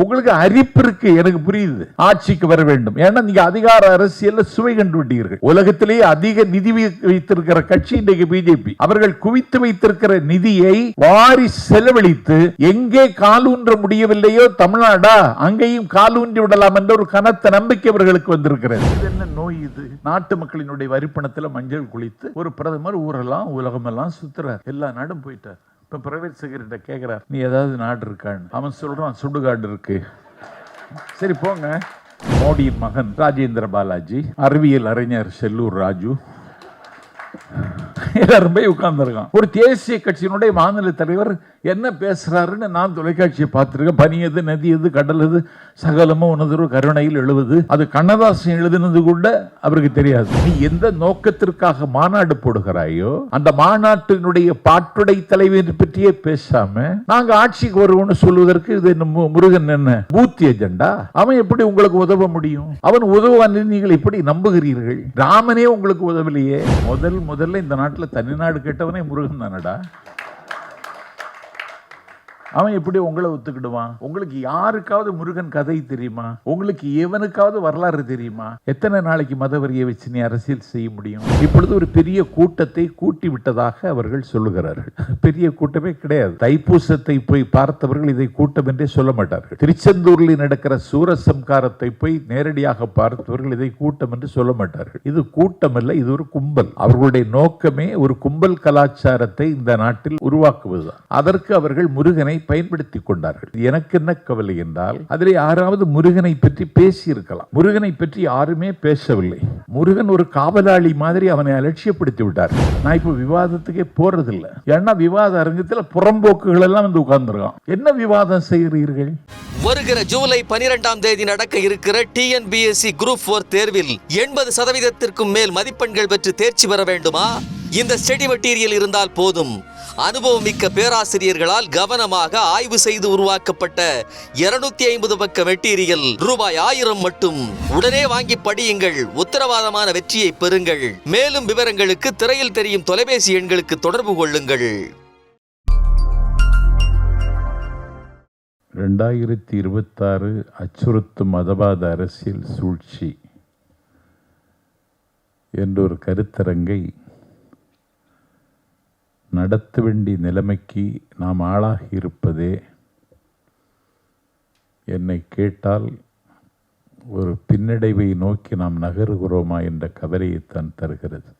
உங்களுக்கு அரிப்பு இருக்கு, எனக்கு புரியுது. ஆட்சிக்கு வர வேண்டும். ஏன்னா நீங்க அதிகார அரசியல் சுவை கண்டு விட்டீர்கள். உலகத்திலேயே அதிக நிதி வைத்திருக்கிற கட்சி இன்றைக்கு பிஜேபி. அவர்கள் குவித்து வைத்திருக்கிற நிதியை வாரி செலவழித்து எங்கே காலூன்ற முடியவில்லையோ தமிழ்நாடா அங்கேயும் காலூன்றி விடலாம் என்ற ஒரு கனத்த நம்பிக்கை அவர்களுக்கு வந்திருக்கிறது. இது என்ன நோய் இது? நாட்டு மக்களினுடைய வரிப்பணத்தில் மஞ்சள் குளித்து ஒரு பிரதமர் ஊரெல்லாம் உலகமெல்லாம் சுத்துறார், எல்லா நாடும் போயிட்டார். இப்ப பிரைவேட் செக்ரட்டரி கேட்கிறார், நீ ஏதாவது நாடு இருக்கான்னு. அவன் சொல்றான், சுடுகாடு இருக்கு. சரி போங்க. மோடியின் மகன் ராஜேந்திர பாலாஜி, அறிவியல் அறிஞர் செல்லூர் ராஜு எல்லாரும் போய் உட்கார்ந்துருக்கான். ஒரு தேசிய கட்சியினுடைய மாநில தலைவர் என்ன பேசுறாருன்னு நான் தொலைக்காட்சியை பார்த்திருக்கேன். பனி எது, நதி எது, கடல் எது, சகலமும் உனது கருணையில் எழுவது. அது கண்ணதாசன் எழுதினது கூட அவருக்கு தெரியாது. நீ எந்த நோக்கத்திற்காக மாநாடு போடுகிறாயோ அந்த மாநாட்டினுடைய பாட்டுடை தலைவர் பற்றியே பேசாம நாங்க ஆட்சிக்கு வருவோம்னு சொல்வதற்கு இது முருகன் என்ன பூத்தி ஏஜெண்டா? அவன் எப்படி உங்களுக்கு உதவ முடியும்? அவன் உதவுவான் நீங்கள் எப்படி நம்புகிறீர்கள்? ராமனே உங்களுக்கு உதவலையே. முதல்ல இந்த நாட்டில் தனிநாடு கேட்டவனே முருகன் தானடா. அவன் எப்படி உங்களை ஒத்துக்கிடுவான்? உங்களுக்கு யாருக்காவது முருகன் கதை தெரியுமா? உங்களுக்கு எவனுக்காவது வரலாறு தெரியுமா? எத்தனை நாளைக்கு மதவரியை வச்சு நீ அரசியல் செய்ய முடியும்? இப்பொழுது ஒரு பெரிய கூட்டத்தை கூட்டி விட்டதாக அவர்கள் சொல்லுகிறார்கள். பெரிய கூட்டமே கிடையாது. தைப்பூசத்தை போய் பார்த்தவர்கள் இதை கூட்டம் என்றே சொல்ல மாட்டார்கள். திருச்செந்தூரில் நடக்கிற சூரசம்காரத்தை போய் நேரடியாக பார்த்தவர்கள் இதை கூட்டம் என்று சொல்ல மாட்டார்கள். இது கூட்டம் அல்ல, இது ஒரு கும்பல். அவர்களுடைய நோக்கமே ஒரு கும்பல் கலாச்சாரத்தை இந்த நாட்டில் உருவாக்குவதுதான். அதற்கு அவர்கள் முருகனை பயன்படுத்திக் கொண்டார்கள். எனக்கு என்ன கவலை என்றால், அதில் யாராவது முருகனை பற்றி பேசி இருக்கலாம். முருகனை பற்றி யாருமே பேசவில்லை. முருகன் ஒரு காவலாளி மாதிரி அவனை அலட்சியப்படுத்தி விட்டார். நான் இப்ப விவாதத்துக்கே போறதில்லை. ஏன்னா விவாத அரங்கத்தில் புறம்போக்குகள் எல்லாம் வந்து உட்கார்ந்துருக்கான். என்ன விவாதம் செய்கிறீர்கள்? வருகிற ஜூலை 12ஆம் தேதி நடக்க இருக்கிற TNPSC குரூப் 4 தேர்வில் 80% மேல் மதிப்பெண்கள் பெற்று தேர்ச்சி பெற வேண்டுமா? இந்த ஸ்டடி மெட்டீரியல் இருந்தால் போதும். அனுபவமிக்க பேராசிரியர்களால் கவனமாக ஆய்வு செய்து உருவாக்கப்பட்ட 250 பக்க மெட்டீரியல் ரூபாய் 1000 மட்டும். உடனே வாங்கி படியுங்கள். உத்தரவாதமான வெற்றியை பெறுங்கள். மேலும் விவரங்களுக்கு திரையில் தெரியும் தொலைபேசி எண்களுக்கு தொடர்பு கொள்ளுங்கள். 2026 அச்சுறுத்தும் மதவாத அரசியல் சூழ்ச்சி என்ற ஒரு கருத்தரங்கை நடத்த வேண்டிய நிலைமைக்கு நாம் ஆளாகி இருப்பதே என்னை கேட்டால் ஒரு பின்னடைவை நோக்கி நாம் நகருகிறோமா என்ற கவலையைத்தான் தருகிறது.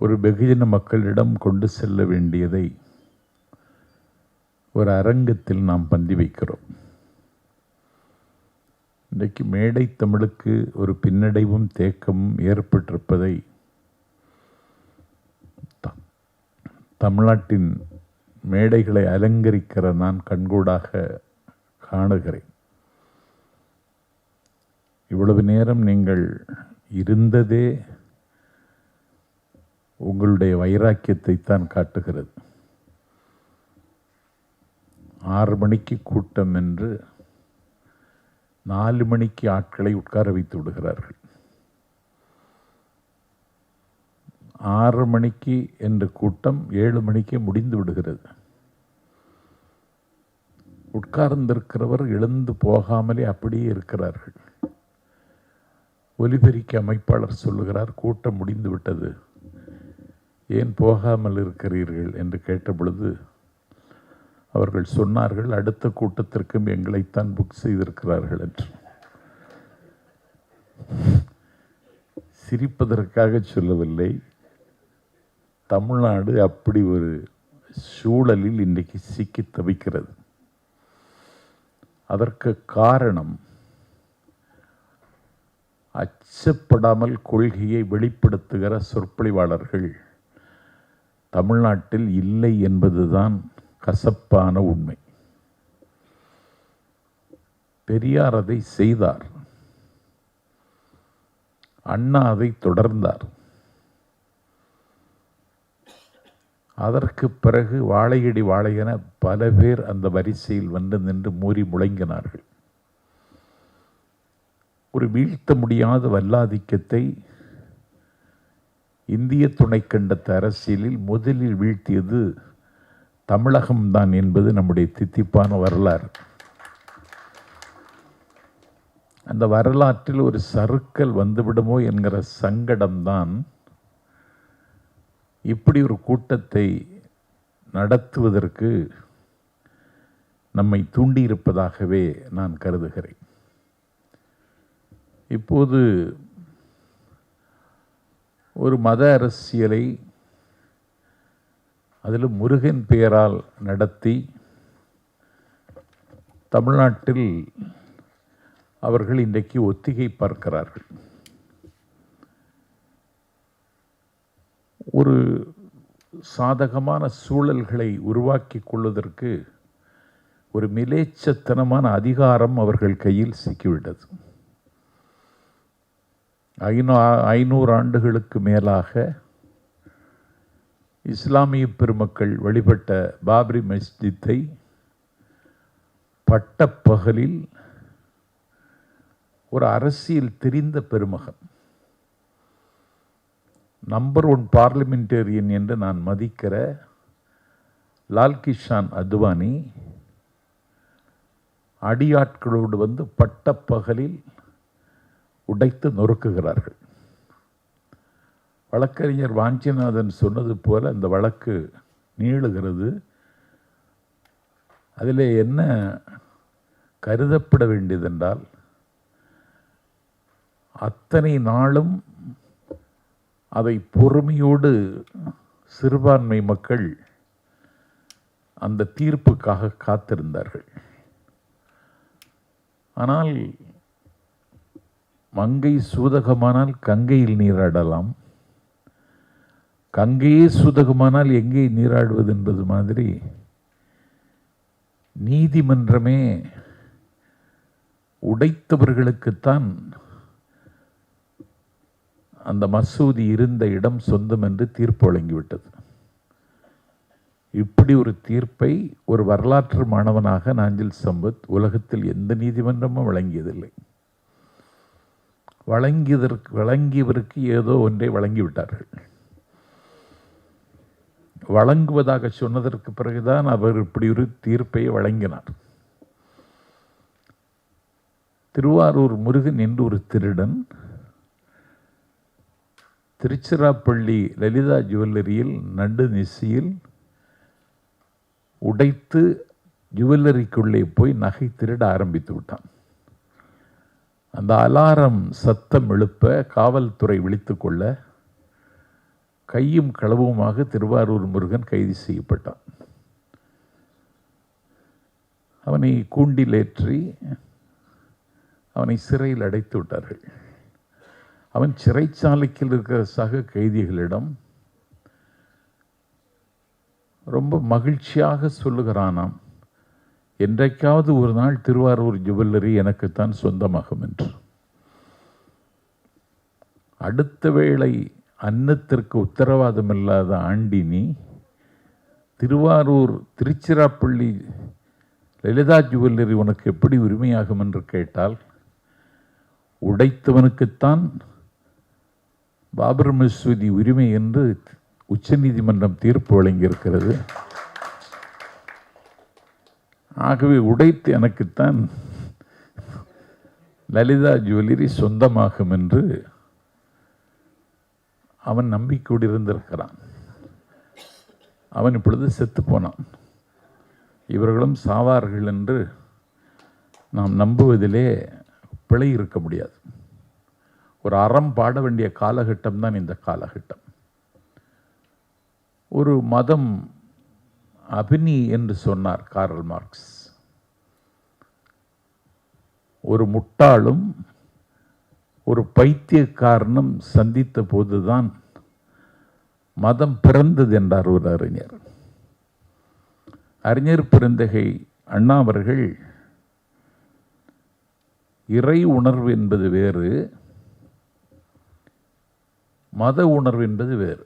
ஒரு வெகுஜன மக்களிடம் கொண்டு செல்ல வேண்டியதை ஒரு அரங்கத்தில் நாம் பந்தி வைக்கிறோம். இன்றைக்கு மேடை தமிழுக்கு ஒரு பின்னடைவும் தேக்கமும் ஏற்பட்டிருப்பதை தமிழ்நாட்டின் மேடைகளை அலங்கரிக்கிற நான் கண்கூடாக காணுகிறேன். இவ்வளவு நேரம் நீங்கள் இருந்ததே உங்களுடைய வைராக்கியத்தை தான் காட்டுகிறது. 6 மணிக்கு கூட்டம் என்று 4 மணிக்கு ஆட்களை உட்கார வைத்து விடுகிறார்கள். 6 மணிக்கு என்ற கூட்டம் 7 மணிக்கே முடிந்து விடுகிறது. உட்கார்ந்திருக்கிறவர் எழுந்து போகாமலே அப்படியே இருக்கிறார்கள். ஒலிபெருக்கி அமைப்பாளர் சொல்லுகிறார், கூட்டம் முடிந்து விட்டது, ஏன் போகாமல் இருக்கிறீர்கள் என்று கேட்ட பொழுது அவர்கள் சொன்னார்கள், அடுத்த கூட்டத்திற்கும் எங்களைத்தான் புக் செய்திருக்கிறார்கள் என்று. சிரிப்பதற்காக சொல்லவில்லை. தமிழ்நாடு அப்படி ஒரு சூழலில் இன்றைக்கு சிக்கி தவிக்கிறது. அதற்கு காரணம் அச்சப்படாமல் கொள்கையை வெளிப்படுத்துகிற சொற்பொழிவாளர்கள் தமிழ்நாட்டில் இல்லை என்பதுதான் கசப்பான உண்மை. பெரியார் அதை செய்தார், அண்ணா அதை தொடர்ந்தார். அதற்கு பிறகு வாழையடி வாழையென பல பேர் அந்த வரிசையில் வந்து நின்று மூறி முழங்கினார்கள். ஒரு வீழ்த்த முடியாத வல்லாதிக்கத்தை இந்திய துணைக்கண்டத்து அரசியலில் முதலில் வீழ்த்தியது தமிழகம்தான் என்பது நம்முடைய தித்திப்பான வரலாறு. அந்த வரலாற்றில் ஒரு சறுக்கல் வந்துவிடுமோ என்கிற சங்கடம்தான் இப்படி ஒரு கூட்டத்தை நடத்துவதற்கு நம்மை தூண்டியிருப்பதாகவே நான் கருதுகிறேன். இப்போது ஒரு மத அரசியலை அதில் முருகன் பெயரால் நடத்தி தமிழ்நாட்டில் அவர்கள் இன்றைக்கு ஒத்திகை பார்க்கிறார்கள். ஒரு சாதகமான சூழல்களை உருவாக்கி கொள்வதற்கு ஒரு மிலேச்சத்தனமான அதிகாரம் அவர்கள் கையில் சிக்கிவிட்டது. 500 ஆண்டுகளுக்கு மேலாக இஸ்லாமிய பெருமக்கள் வழிபட்ட பாபரி மஸ்ஜித்தை பட்டப்பகலில் ஒரு அரசியல் தெரிந்த பெருமகன், நம்பர் 1 பார்லிமெண்டேரியன் என்று நான் மதிக்கிற லால்கிஷான் அத்வானி அடியாட்களோடு வந்து பட்டப்பகலில் உடைத்து நொறுக்குகிறார்கள். வழக்கறிஞர் வாஞ்சிநாதன் சொன்னது போல அந்த வழக்கு நீளுகிறது. அதில் என்ன கருதப்பட வேண்டியதென்றால், அத்தனை நாளும் அதை பொறுமையோடு சிறுபான்மை மக்கள் அந்த தீர்ப்புக்காக காத்திருந்தார்கள். ஆனால் மங்கை சூதகமானால் கங்கையில் நீராடலாம், கங்கையே சூதகமானால் எங்கே நீராடுவது என்பது மாதிரி நீதிமன்றமே உடைத்தவர்களுக்குத்தான் அந்த மசூதி இருந்த இடம் சொந்தம் என்று தீர்ப்பு வழங்கிவிட்டது. இப்படி ஒரு தீர்ப்பை ஒரு வரலாற்று மாணவனாக நாஞ்சில் சம்பத் உலகத்தில் எந்த நீதிமன்றமும் வழங்கியதில்லை. வழங்கியவருக்கு ஏதோ ஒன்றை வழங்கிவிட்டார்கள். வழங்குவதாக சொன்னதற்கு பிறகுதான் அவர் இப்படி ஒரு தீர்ப்பை வழங்கினார். திருவாரூர் முருகன் என்று ஒரு திருடன் திருச்சிராப்பள்ளி லலிதா ஜுவல்லரியில் நடுநிசியில் உடைத்து ஜுவல்லரிக்குள்ளே போய் நகை திருட ஆரம்பித்து விட்டான். அந்த அலாரம் சத்தம் எழுப்ப காவல்துறை விழித்து கொள்ள கையும் களவுமாக திருவாரூர் முருகன் கைது செய்யப்பட்டான். அவனை கூண்டிலேற்றி அவனை சிறையில் அடைத்து விட்டார்கள். அவன் சிறைச்சாலையில் இருக்கிற சக கைதிகளிடம் ரொம்ப மகிழ்ச்சியாக சொல்லுகிறானாம், என்றைக்காவது ஒரு நாள் திருவாரூர் ஜுவல்லரி எனக்குத்தான் சொந்தமாகும் என்று. அடுத்த வேளை அன்னத்திற்கு உத்தரவாதம் இல்லாத ஆண்டினி திருவாரூர் திருச்சிராப்பள்ளி லலிதா ஜுவல்லரி உனக்கு எப்படி உரிமையாகும் என்று கேட்டால், உடைத்தவனுக்குத்தான் பாபர் மசூதி உரிமை என்று உச்சநீதிமன்றம் தீர்ப்பு வழங்கியிருக்கிறது. ஆகவே உடைத்து எனக்குத்தான் லலிதா ஜுவல்லரி சொந்தமாகும் என்று அவன் நம்பிக்கையோடு இருந்திருக்கிறான். அவன் இப்பொழுது செத்து போனான். இவர்களும் சாவார்கள் என்று நாம் நம்புவதிலே பிழை இருக்க முடியாது. ஒரு அறம் பாட வேண்டிய காலகட்டம் தான் இந்த காலகட்டம். ஒரு மதம் அபினி என்று சொன்னார் கார்ல் மார்க்ஸ். ஒரு முட்டாளும் ஒரு பைத்தியக்காரனும் சந்தித்த போதுதான் மதம் பிறந்தது என்றார் ஒரு அறிஞர். அறிஞர் பெருந்தகை அண்ணா அவர்கள் இறை உணர்வு என்பது வேறு, மத உணர்வு என்பது வேறு.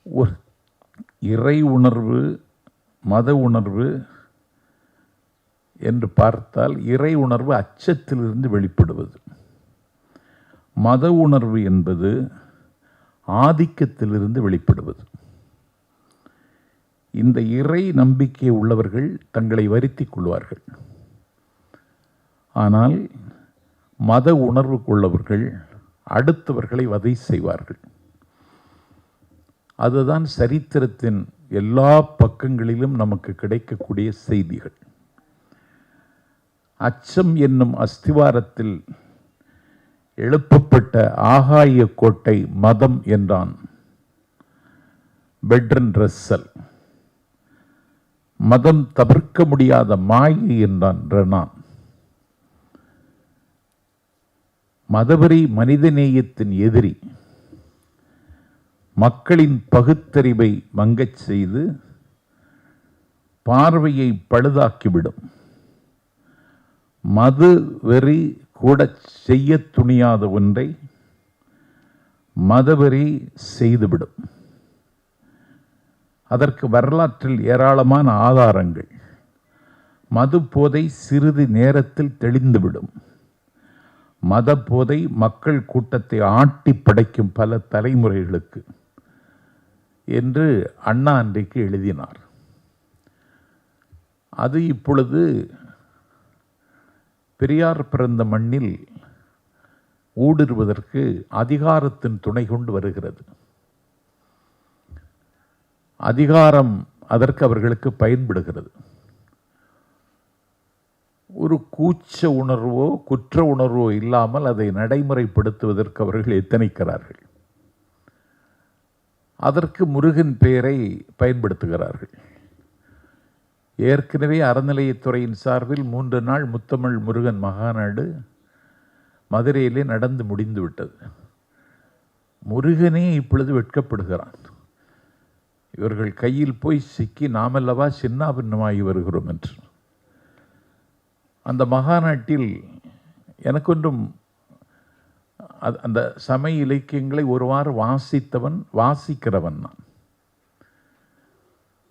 ஒரு இறை உணர்வு மத உணர்வு என்று பார்த்தால், இறை உணர்வு அச்சத்திலிருந்து வெளிப்படுவது, மத உணர்வு என்பது ஆதிக்கத்திலிருந்து வெளிப்படுவது. இந்த இறை நம்பிக்கை உள்ளவர்கள் தங்களை வருத்திக் கொள்வார்கள். ஆனால் மத உணர்வு கொள்ளவர்கள் அடுத்தவர்களை வதை செய்வார்கள். அதுதான் சரித்திரத்தின் எல்லா பக்கங்களிலும் நமக்கு கிடைக்கக்கூடிய செய்திகள். அச்சம் என்னும் அஸ்திவாரத்தில் எழுப்பப்பட்ட ஆகாய கோட்டை மதம் என்றான் பெர்ட்ரண்ட் ரஸ்ஸல். மதம் தவிர்க்க முடியாத மாயை என்றான் ரெனான். மதவெறி மனிதநேயத்தின் எதிரி. மக்களின் பகுத்தறிவை மங்கச் செய்து பார்வையை பழுதாக்கிவிடும். மது வெறி கூட செய்ய துணியாத ஒன்றை மதவெறி செய்துவிடும். அதற்கு வரலாற்றில் ஏராளமான ஆதாரங்கள். மது போதை சிறிது நேரத்தில் தெளிந்துவிடும். மத போதை மக்கள் கூட்டத்தை ஆட்டி படைக்கும் பல தலைமுறைகளுக்கு என்று அண்ணா அன்றைக்கு எழுதினார். அது இப்பொழுது பெரியார் பிறந்த மண்ணில் ஊடுருவதற்கு அதிகாரத்தின் துணை கொண்டு வருகிறது. அதிகாரம் அதற்கு அவர்களுக்கு பயன்படுகிறது. ஒரு கூச்ச உணர்வோ குற்ற உணர்வோ இல்லாமல் அதை நடைமுறைப்படுத்துவதற்கு அவர்கள் எத்தனிக்கிறார்கள். அதற்கு முருகன் பெயரை பயன்படுத்துகிறார்கள். ஏற்கனவே அறநிலையத்துறையின் சார்பில் 3 நாள் முத்தமிழ் முருகன் மகாநாடு மதுரையிலே நடந்து முடிந்து விட்டது. முருகனே இப்பொழுது வெட்கப்படுகிறான். இவர்கள் கையில் போய் சிக்கி நாமல்லவா சின்னாபின்னமாகி வருகிறோம் என்று. அந்த மகாநாட்டில் எனக்கொன்றும் அந்த சமய இலக்கியங்களை ஒருவாறு வாசிக்கிறவன் நான்.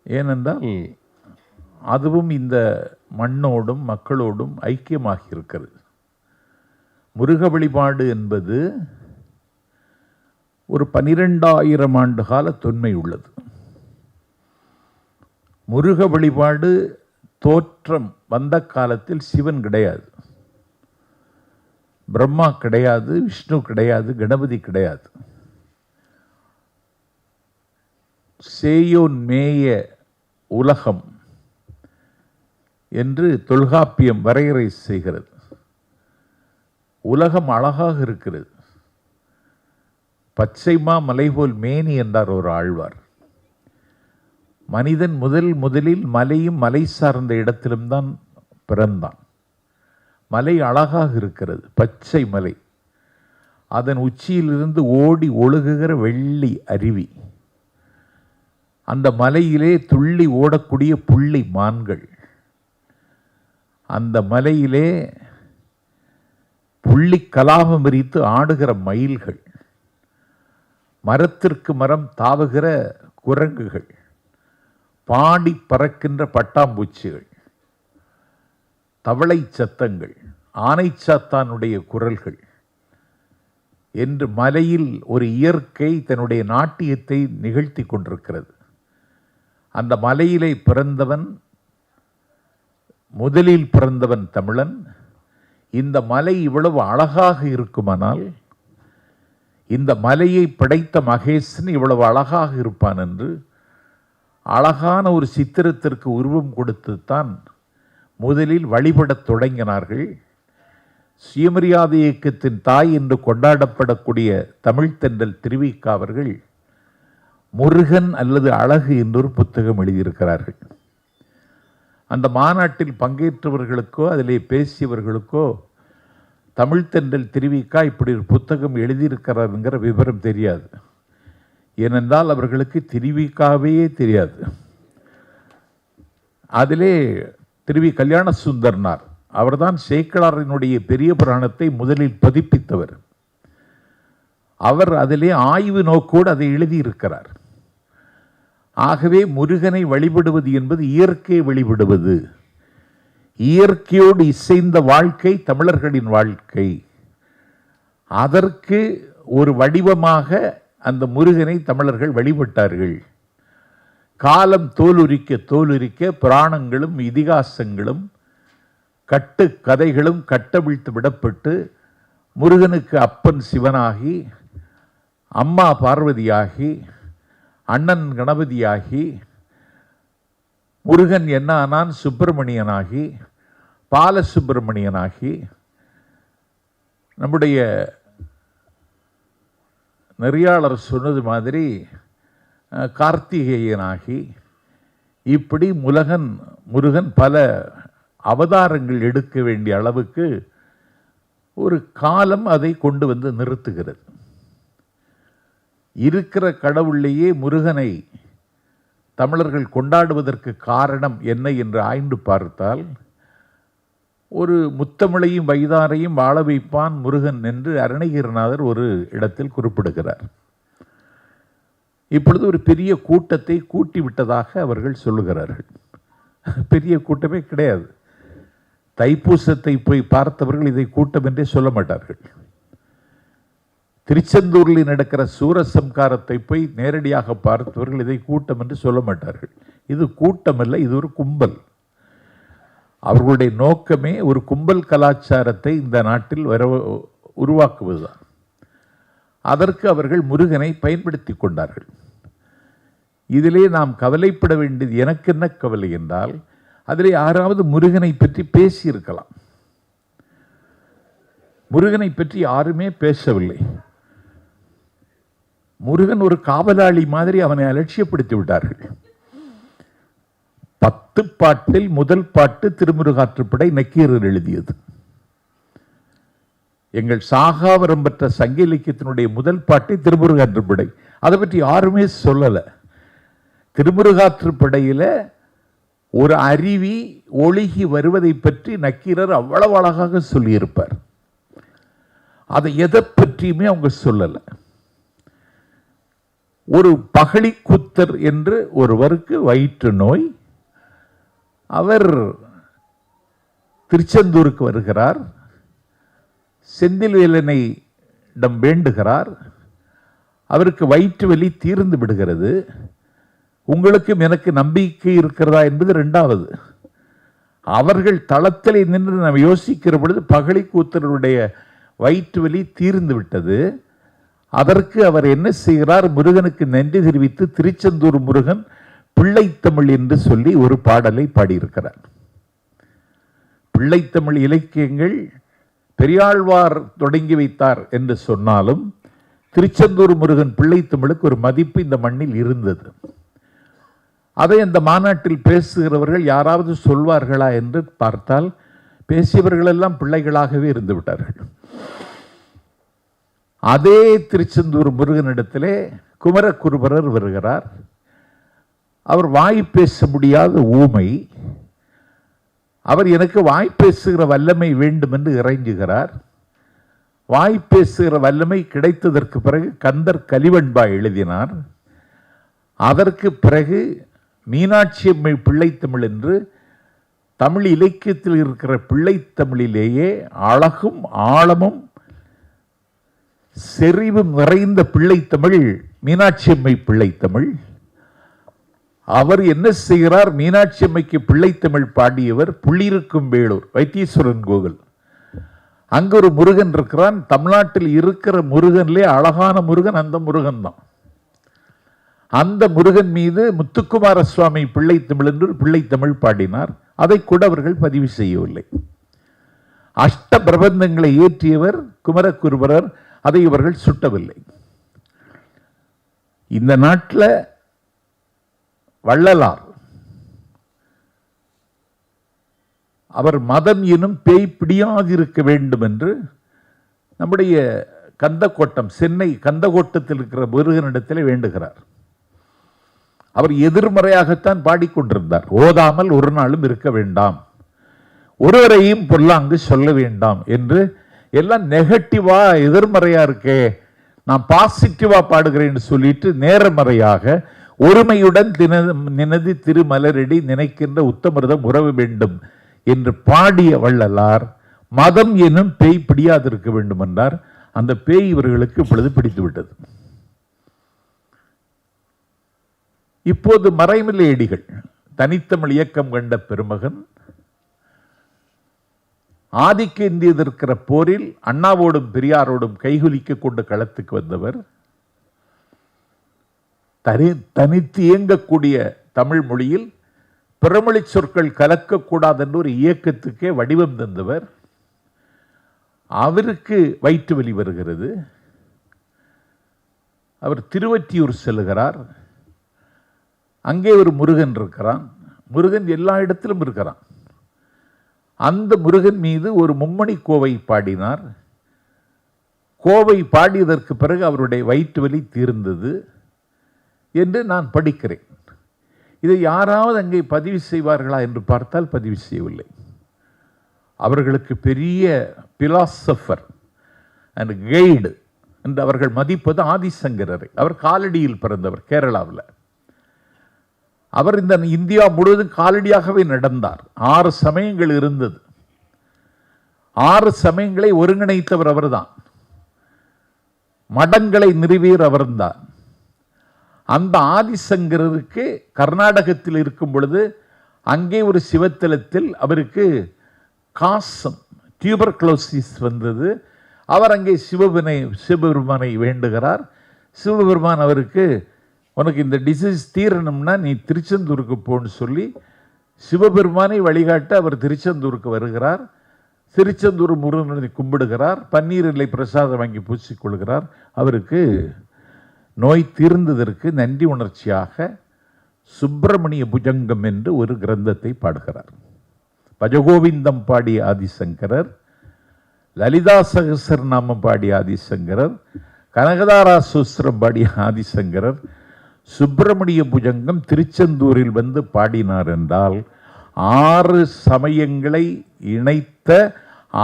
ஏனென்றால் அதுவும் இந்த மண்ணோடும் மக்களோடும் ஐக்கியமாகி இருக்கிறது. முருக வழிபாடு என்பது ஒரு 12,000 ஆண்டு கால தொன்மை உள்ளது. முருக வழிபாடு தோற்றம் வந்த காலத்தில் சிவன் கிடையாது, பிரம்மா கிடையாது, விஷ்ணு கிடையாது, கணபதி கிடையாது. சேயோன் மேய உலகம் என்று தொல்காப்பியம் வரையறை செய்கிறது. உலகம் அழகாக இருக்கிறது. பச்சைமா மலைபோல் மேனி என்றார் ஒரு ஆழ்வார். மனிதன் முதலில் மலையும் மலை சார்ந்த இடத்திலும் தான் பிறந்தான். மலை அழகாக இருக்கிறது, பச்சை மலை. அதன் உச்சியிலிருந்து ஓடி ஒழுகுகிற வெள்ளி அருவி. அந்த மலையிலே துள்ளி ஓடக்கூடிய புள்ளி மான்கள். அந்த மலையிலே புள்ளி கலாபம் விரித்து ஆடுகிற மயில்கள். மரத்திற்கு மரம் தாவுகிற குரங்குகள். பாடி பறக்கின்ற பட்டாம்பூச்சிகள். தவளை சத்தங்கள், ஆனை சாத்தானுடைய குரல்கள் என்று மலையில் ஒரு இயற்கை தன்னுடைய நாட்டியத்தை நிகழ்த்தி கொண்டிருக்கிறது. அந்த மலையிலே பிறந்தவன், முதலில் பிறந்தவன் தமிழன். இந்த மலை இவ்வளவு அழகாக இருக்குமானால் இந்த மலையை படைத்த மகேசன் இவ்வளவு அழகாக இருப்பான் என்று அழகான ஒரு சித்திரத்திற்கு உருவம் கொடுத்துத்தான் முதலில் வழிபடத் தொடங்கினார்கள். சுயமரியாதை இயக்கத்தின் தாய் என்று கொண்டாடப்படக்கூடிய தமிழ்த்தென்றல் திருவிக்கா அவர்கள் முருகன் அல்லது அழகு என்றொரு புத்தகம் எழுதியிருக்கிறார்கள். அந்த மாநாட்டில் பங்கேற்றவர்களுக்கோ அதிலே பேசியவர்களுக்கோ தமிழ்த்தென்றல் திருவிக்கா இப்படி ஒரு புத்தகம் எழுதியிருக்கிறாருங்கிற விவரம் தெரியாது. ஏனென்றால் அவர்களுக்கு திருவிக்காவே தெரியாது. அதிலே திருவி கல்யாண சுந்தரனார் அவர்தான் சேக்கிழாரினுடைய பெரிய புராணத்தை முதலில் பதிப்பித்தவர். அவர் அதிலே ஆய்வு நோக்கோடு அதை எழுதியிருக்கிறார். ஆகவே முருகனை வழிபடுவது என்பது இயற்கையை வழிபடுவது. இயற்கையோடு இசைந்த வாழ்க்கை தமிழர்களின் வாழ்க்கை. அதற்கு ஒரு வடிவமாக அந்த முருகனை தமிழர்கள் வழிபட்டார்கள். காலம் தோலுரிக்க தோலுரிக்க புராணங்களும் இதிகாசங்களும் கட்டு கதைகளும் கட்டவிழ்த்து விடப்பட்டு முருகனுக்கு அப்பன் சிவனாகி, அம்மா பார்வதியாகி, அண்ணன் கணபதியாகி, முருகன் என்ன ஆனான் சுப்பிரமணியனாகி, பாலசுப்பிரமணியனாகி, நம்முடைய நெறியாளர் சொன்னது மாதிரி கார்த்திகேயனாகி, இப்படி முருகன் பல அவதாரங்கள் எடுக்க வேண்டிய அளவுக்கு ஒரு காலம் அதை கொண்டு வந்து நிறுத்துகிறது. இருக்கிற கடவுளையே முருகனை தமிழர்கள் கொண்டாடுவதற்கு காரணம் என்ன என்று ஆய்ந்து பார்த்தால், ஒரு முத்தமிழையும் வைதாரையும் வாழ வைப்பான் முருகன் என்று அருணகிரிநாதர் ஒரு இடத்தில் குறிப்பிடுகிறார். இப்பொழுது ஒரு பெரிய கூட்டத்தை கூட்டி விட்டதாக அவர்கள் சொல்லுகிறார்கள். பெரிய கூட்டமே கிடையாது. தைப்பூசத்தை போய் பார்த்தவர்கள் இதை கூட்டம் என்றே சொல்ல மாட்டார்கள். திருச்செந்தூரில் நடக்கிற சூரசம்காரத்தை போய் நேரடியாக பார்த்தவர்கள் இதை கூட்டம் என்று சொல்ல மாட்டார்கள். இது கூட்டம் அல்ல, இது ஒரு கும்பல். அவர்களுடைய நோக்கமே ஒரு கும்பல் கலாச்சாரத்தை இந்த நாட்டில் உருவாக்குவதுதான். அதற்கு அவர்கள் முருகனை பயன்படுத்தி கொண்டார்கள். இதிலே நாம் கவலைப்பட வேண்டியது, எனக்கு என்ன கவலை என்றால், அதிலே யாராவது முருகனை பற்றி பேசியிருக்கலாம். முருகனை பற்றி யாருமே பேசவில்லை. முருகன் ஒரு காவலாளி மாதிரி அவனை அலட்சியப்படுத்தி விட்டார்கள். 10 பாட்டில் முதல் பாட்டு திருமுருகாற்றுப்படை நக்கீரர் எழுதியது. எங்கள் சாகாவரம் பெற்ற சங்க இலக்கியத்தினுடைய முதல் பாட்டை திருமுருகாற்றுப்படை. அதை பற்றி யாருமே சொல்லல. திருமுருகாற்றுப்படையில ஒரு அருவி ஒழுகி வருவதை பற்றி நக்கீரர் அவ்வளவு அழகாக சொல்லியிருப்பார். அதை எதை பற்றியுமே அவங்க சொல்லல. ஒரு பகழிக்கூத்தர் என்று ஒருவருக்கு வயிற்று நோய். அவர் திருச்செந்தூருக்கு வருகிறார். செந்தில்வேலனிடம் வேண்டுகிறார். அவருக்கு வயிற்று வலி தீர்ந்து விடுகிறது. உங்களுக்கும் எனக்கு நம்பிக்கை இருக்கிறதா என்பது இரண்டாவது. அவர்கள் தளத்திலே நின்று நாம் யோசிக்கிற பொழுது பகழிக்கூத்தருடைய வயிற்று வலி தீர்ந்து விட்டது. அதற்கு அவர் என்ன செய்கிறார்? முருகனுக்கு நன்றி தெரிவித்து திருச்செந்தூர் முருகன் பிள்ளைத்தமிழ் என்று சொல்லி ஒரு பாடலை பாடியிருக்கிறார். பிள்ளைத்தமிழ் இலக்கியங்கள் பெரியாழ்வார் தொடங்கி வைத்தார் என்று சொன்னாலும் திருச்செந்தூர் முருகன் பிள்ளைத்தமிழுக்கு ஒரு மதிப்பு இந்த மண்ணில் இருந்தது. அதை அந்த மாநாட்டில் பேசுகிறவர்கள் யாராவது சொல்வார்களா என்று பார்த்தால் பேசியவர்கள் எல்லாம் பிள்ளைகளாகவே இருந்து விட்டார்கள். அதே திருச்செந்தூர் முருகனிடத்திலே குமரகுருபரர் வருகிறார். அவர் வாய் பேச முடியாத ஊமை. அவர் எனக்கு வாய் பேசுகிற வல்லமை வேண்டும் என்று இறைஞ்சுகிறார். வாய் பேசுகிற வல்லமை கிடைத்ததற்கு பிறகு கந்தர் கலிவெண்பா எழுதினார். அதற்கு பிறகு மீனாட்சி அம்மை பிள்ளைத்தமிழ் என்று தமிழ் இலக்கியத்தில் இருக்கிற பிள்ளைத்தமிழிலேயே அழகும் ஆழமும் செறிவும் நிறைந்த பிள்ளைத்தமிழ் மீனாட்சி அம்மை பிள்ளைத்தமிழ். அவர் என்ன செய்கிறார்? மீனாட்சி அம்மைக்கு பிள்ளைத்தமிழ் பாடியவர் புள்ளிருக்கும் வேலூர் வைத்தீஸ்வரன் கோவில். அங்கு ஒரு முருகன் இருக்கிறான். தமிழ்நாட்டில் இருக்கிற முருகன்லே அழகான முருகன் அந்த முருகன் தான். அந்த முருகன் மீது முத்துக்குமார சுவாமி பிள்ளைத்தமிழ் என்று பிள்ளைத்தமிழ் பாடினார். அதை கூட அவர்கள் பதிவு செய்யவில்லை. அஷ்ட பிரபந்தங்களை இயற்றியவர் குமரகுருபரர். அதை இவர்கள் சுட்டவில்லை. இந்த நாட்டில் வள்ளலார் அவர் மதம் எனும் பேய் பிடியாதிருக்க வேண்டும் என்று நம்முடைய கந்தக்கோட்டம், சென்னை கந்தக்கோட்டத்தில் இருக்கிற முருகனிடத்தில் வேண்டுகிறார். அவர் எதிர்மறையாகத்தான் பாடிக்கொண்டிருந்தார். ஓதாமல் ஒரு நாளும் இருக்க வேண்டாம், ஒருவரையும் பொல்லாங்கு சொல்ல வேண்டாம் என்று எல்லாம் நெகட்டிவா எதிர்மறையா இருக்கே, நான் பாசிட்டிவா பாடுகிறேன்னு சொல்லிட்டு நேர்மறையாக ஒருமையுடன் நினதி திருமலரடி நினைக்கின்ற உத்தமிருதம் உறவு வேண்டும் என்று பாடிய வள்ளலார் மதம் எனும் பேய் பிடியாதிருக்க வேண்டும் என்றார். அந்த பேய் இவர்களுக்கு இப்பொழுது பிடித்து விட்டது. இப்போது மறைமலையடிகள் தனித்தமிழ் இயக்கம் கண்ட பெருமகன், ஆதிக்க இந்திய எதிர்க்கிற போரில் அண்ணாவோடும் பெரியாரோடும் கைகுலிக்க கொண்டு களத்துக்கு வந்தவர், தனித்து இயங்கக்கூடிய தமிழ் மொழியில் பிறமொழி சொற்கள் கலக்கக்கூடாது என்ற ஒரு இயக்கத்துக்கே வடிவம் தந்தவர். அவருக்கு வயிற்று வலி வருகிறது. அவர் திருவொற்றியூர் செல்கிறார். அங்கே ஒரு முருகன் இருக்கிறான். முருகன் எல்லா இடத்திலும் இருக்கிறான். அந்த முருகன் மீது ஒரு மும்மணி கோவை பாடினார். கோவை பாடியதற்கு பிறகு அவருடைய வயிற்று வலி தீர்ந்தது என்று நான் படிக்கிறேன். இதை யாராவது அங்கே பதிவு செய்வார்களா என்று பார்த்தால் பதிவு செய்யவில்லை. அவர்களுக்கு பெரிய பிலாசபர் அண்ட் கைடு என்று அவர்கள் மதிப்பது ஆதிசங்கரரை. அவர் காலடியில் பிறந்தவர், கேரளாவில். அவர் இந்த இந்தியா முழுவதும் காலடியாகவே நடந்தார். 6 சமயங்கள் இருந்தது. 6 சமயங்களை ஒருங்கிணைத்தவர் அவர்தான். மடங்களை நிறுவியர் அவர்தான். அந்த ஆதிசங்கரருக்கு கர்நாடகத்தில் இருக்கும் பொழுது அங்கே ஒரு சிவத்தலத்தில் அவருக்கு காசம், டியூபர்குலோசிஸ் வந்தது. அவர் அங்கே சிவபெருமானை வேண்டுகிறார். சிவபெருமான் அவருக்கு, உனக்கு இந்த டிசீஸ் தீரணும்னா நீ திருச்செந்தூருக்கு போன்னு சொல்லி சிவபெருமானை வழிகாட்ட அவர் திருச்செந்தூருக்கு வருகிறார். திருச்செந்தூர் முருகனை கும்பிடுகிறார். பன்னீர் இலை பிரசாதம் வாங்கி பூசிக்கொள்கிறார். அவருக்கு நோய் தீர்ந்ததற்கு நன்றி உணர்ச்சியாக சுப்பிரமணிய புஜங்கம் என்று ஒரு கிரந்தத்தை பாடுகிறார். பஜகோவிந்தம் பாடிய ஆதிசங்கரர், லலிதா சகசரநாமம் பாடிய ஆதிசங்கரர், கனகதாரா சூஸ்திரம் பாடிய ஆதிசங்கரர் சுப்பிரமணிய புஜங்கம் திருச்செந்தூரில் வந்து பாடினார் என்றால் 6 சமயங்களை இணைத்த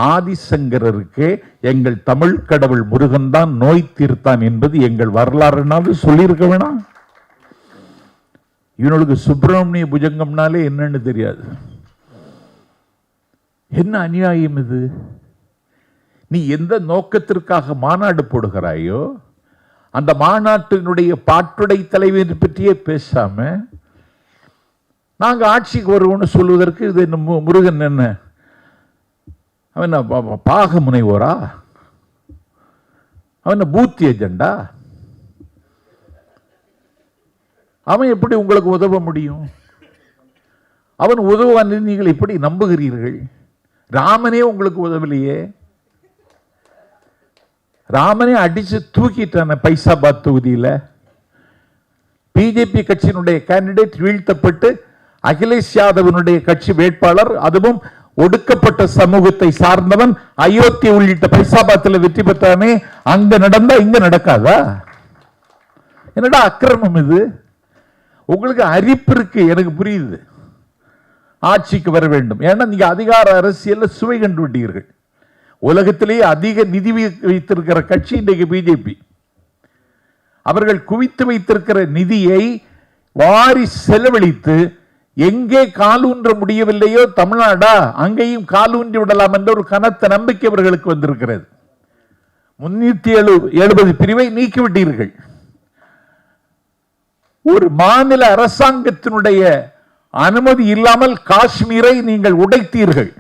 ஆதிசங்கரருக்கே எங்கள் தமிழ் கடவுள் முருகன் தான் நோய் தீர்த்தான் என்பது எங்கள் வரலாறுனாவது சொல்லியிருக்க வேணாம். இவனுக்கு சுப்பிரமணிய புஜங்கம்னாலே என்னன்னு தெரியாது. என்ன அநியாயம் இது? நீ எந்த நோக்கத்திற்காக மாநாடு போடுகிறாயோ அந்த மாநாட்டினுடைய பாட்டுடை தலைவர் பற்றியே பேசாம நாங்க ஆட்சிக்கு வருவோம்னு சொல்வதற்கு இது என்ன முருகன் என்ன அவன் பாக முனைவோரா? அவன் பூத் ஏஜெண்டா? அவன் எப்படி உங்களுக்கு உதவ முடியும்? அவன் உதவான் நீங்கள் எப்படி நம்புகிறீர்கள்? ராமனே உங்களுக்கு உதவலையே. ராமனே அடிச்சு தூக்கிட்டான பைசாபாத் தொகுதியில். பிஜேபி கட்சியினுடைய கேண்டிடேட் வீழ்த்தப்பட்டு அகிலேஷ் யாதவனுடைய கட்சி வேட்பாளர், அதுவும் ஒடுக்கப்பட்ட சமூகத்தை சார்ந்தவன், அயோத்தி உள்ளிட்ட பைசாபாத்தில் வெற்றி பெற்றானே. அங்க நடந்தா இங்க நடக்காதா? என்னடா அக்கிரமம் இது? உங்களுக்கு அரிப்பு இருக்கு, எனக்கு புரியுது. ஆட்சிக்கு வர வேண்டும், ஏன்னா நீங்க அதிகார அரசியல்ல சுவை கண்டு விட்டீர்கள். உலகத்திலேயே அதிக நிதி வைத்திருக்கிற கட்சி இன்றைக்கு பிஜேபி. அவர்கள் குவித்து வைத்திருக்கிற நிதியை வாரி செலவழித்து எங்கே காலூன்ற முடியவில்லையோ தமிழ்நாடா அங்கேயும் காலூன்றி விடலாம் என்ற ஒரு கனத்த நம்பிக்கை அவர்களுக்கு வந்திருக்கிறது. 370 பிரிவை நீக்கிவிட்டீர்கள். ஒரு மாநில அரசாங்கத்தினுடைய அனுமதி இல்லாமல் காஷ்மீரை நீங்கள் உடைத்தீர்கள்.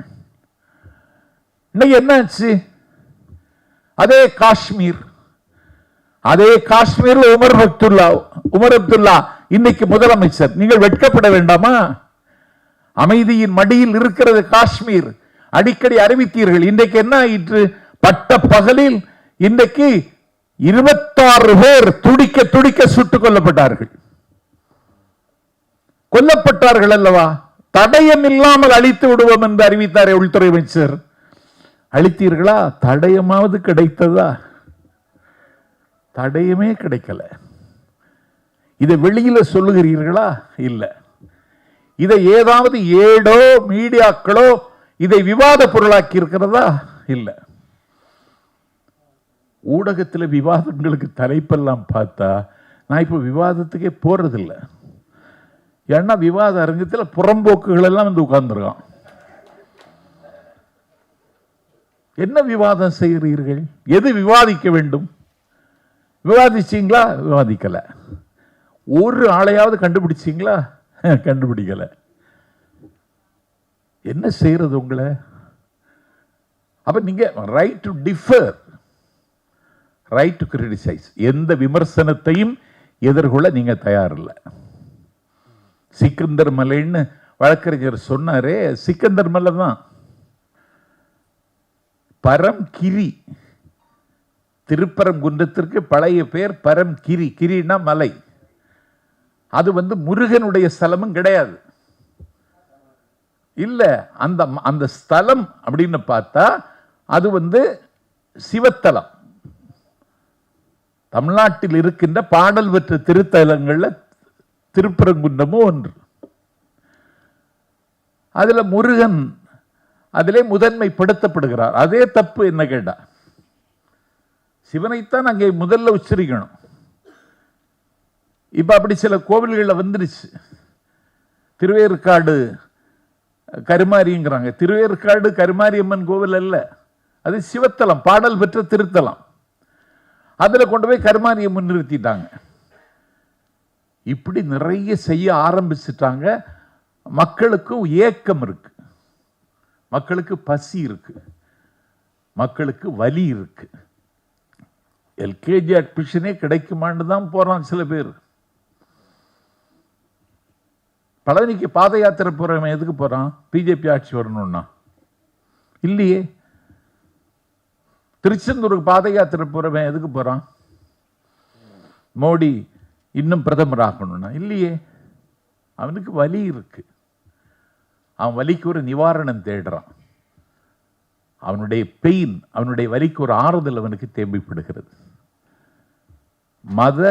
இன்னைக்கு என்னாச்சு? அதே காஷ்மீர் உமர் அப்துல்லா இன்னைக்கு முதலமைச்சர். நீங்கள் வெட்கப்பட வேண்டாமா? அமைதியின் மடியில் இருக்கிறது காஷ்மீர். அடிக்கடி அறிவித்தீர்கள். இன்றைக்கு என்ன ஆயிற்று? பட்ட பகலில் இன்றைக்கு 26 பேர் துடிக்க துடிக்க சுட்டுக் கொல்லப்பட்டார்கள். கொல்லப்பட்டார்கள் அல்லவா? தடயம் இல்லாமல் அழித்து விடுவோம் என்று அறிவித்தாரே உள்துறை அமைச்சர். அழித்தீர்களா? தடயமாவது கிடைத்ததா? தடயமே கிடைக்கல. இதை வெளியில சொல்லுகிறீர்களா? இல்ல. இதை ஏதாவது ஏடோ மீடியாக்களோ இதை விவாத பொருளாக்கி இருக்கிறதா? இல்ல. ஊடகத்தில் விவாதங்களுக்கு தலைப்பெல்லாம் பார்த்தா நான் இப்ப விவாதத்துக்கே போறதில்லை. ஏன்னா விவாத அரங்கத்தில் புறம்போக்குகள் எல்லாம் வந்து உட்கார்ந்துருக்கான். என்ன விவாதம் செய்கிறீர்கள்? எது விவாதிக்க வேண்டும்? விவாதிச்சீங்களா? விவாதிக்கல. ஒரு ஆளையாவது கண்டுபிடிச்சிங்களா? கண்டுபிடிக்கல. என்ன செய்யறது உங்களை? அப்ப நீங்க right to differ, right to criticise, எந்த விமர்சனத்தையும் எதிர்கொள்ள நீங்க தயாரில்லை. சிக்கந்தர் மலைன்னு வழக்கறிஞர் சொன்னாரே, சிக்கந்தர் மலை தான். பரம்கிரி, திருப்பரங்குன்றத்திற்கு பழைய பேர் பரம்கிரி. கிரினா மலை. அது முருகனுடைய ஸ்தலமும் கிடையாது. இல்ல, அந்த ஸ்தலம் அப்படின்னு பார்த்தா அது சிவத்தலம். தமிழ்நாட்டில் இருக்கின்ற பாடல் பெற்ற திருத்தலங்கள்ல திருப்பரங்குன்றமும் ஒன்று. அதுல முருகன் அதிலே முதன்மைப்படுத்தப்படுகிறார். அதே தப்பு. என்ன கேட்டா, சிவனைத்தான் அங்கே முதல்ல உச்சரிக்கணும். இப்ப அப்படி சில கோவில்களில் வந்துருச்சு. திருவேற்காடு கருமாரிங்கிறாங்க. திருவேற்காடு கருமாரியம்மன் கோவில் அல்ல, அது சிவத்தலம், பாடல் பெற்ற திருத்தலம். அதுல கொண்டு போய் கருமாரியம்மன் நிறுத்திட்டாங்க. இப்படி நிறைய செய்ய ஆரம்பிச்சுட்டாங்க. மக்களுக்கும் ஏக்கம் இருக்கு, மக்களுக்கு பசி இருக்கு, மக்களுக்கு வலி இருக்கு. எல்கேஜி அட்மிஷனே கிடைக்குமான்னு தான் போறான் சில பேர். பழனிக்கு பாத யாத்திரை போறவன் எதுக்கு போறான்? பிஜேபி ஆட்சி வரணும்னா இல்லையே. திருச்செந்தூருக்கு பாத யாத்திரை போறவன் எதுக்கு போறான்? மோடி இன்னும் பிரதமர் ஆகணும்னா இல்லையே. அவனுக்கு வலி இருக்கு, அவன் வலிக்கு ஒரு நிவாரணம் தேடுறான். அவனுடைய பெயின், அவனுடைய வலிக்கு ஒரு ஆறுதல் அவனுக்கு தேவைப்படுகிறது. மத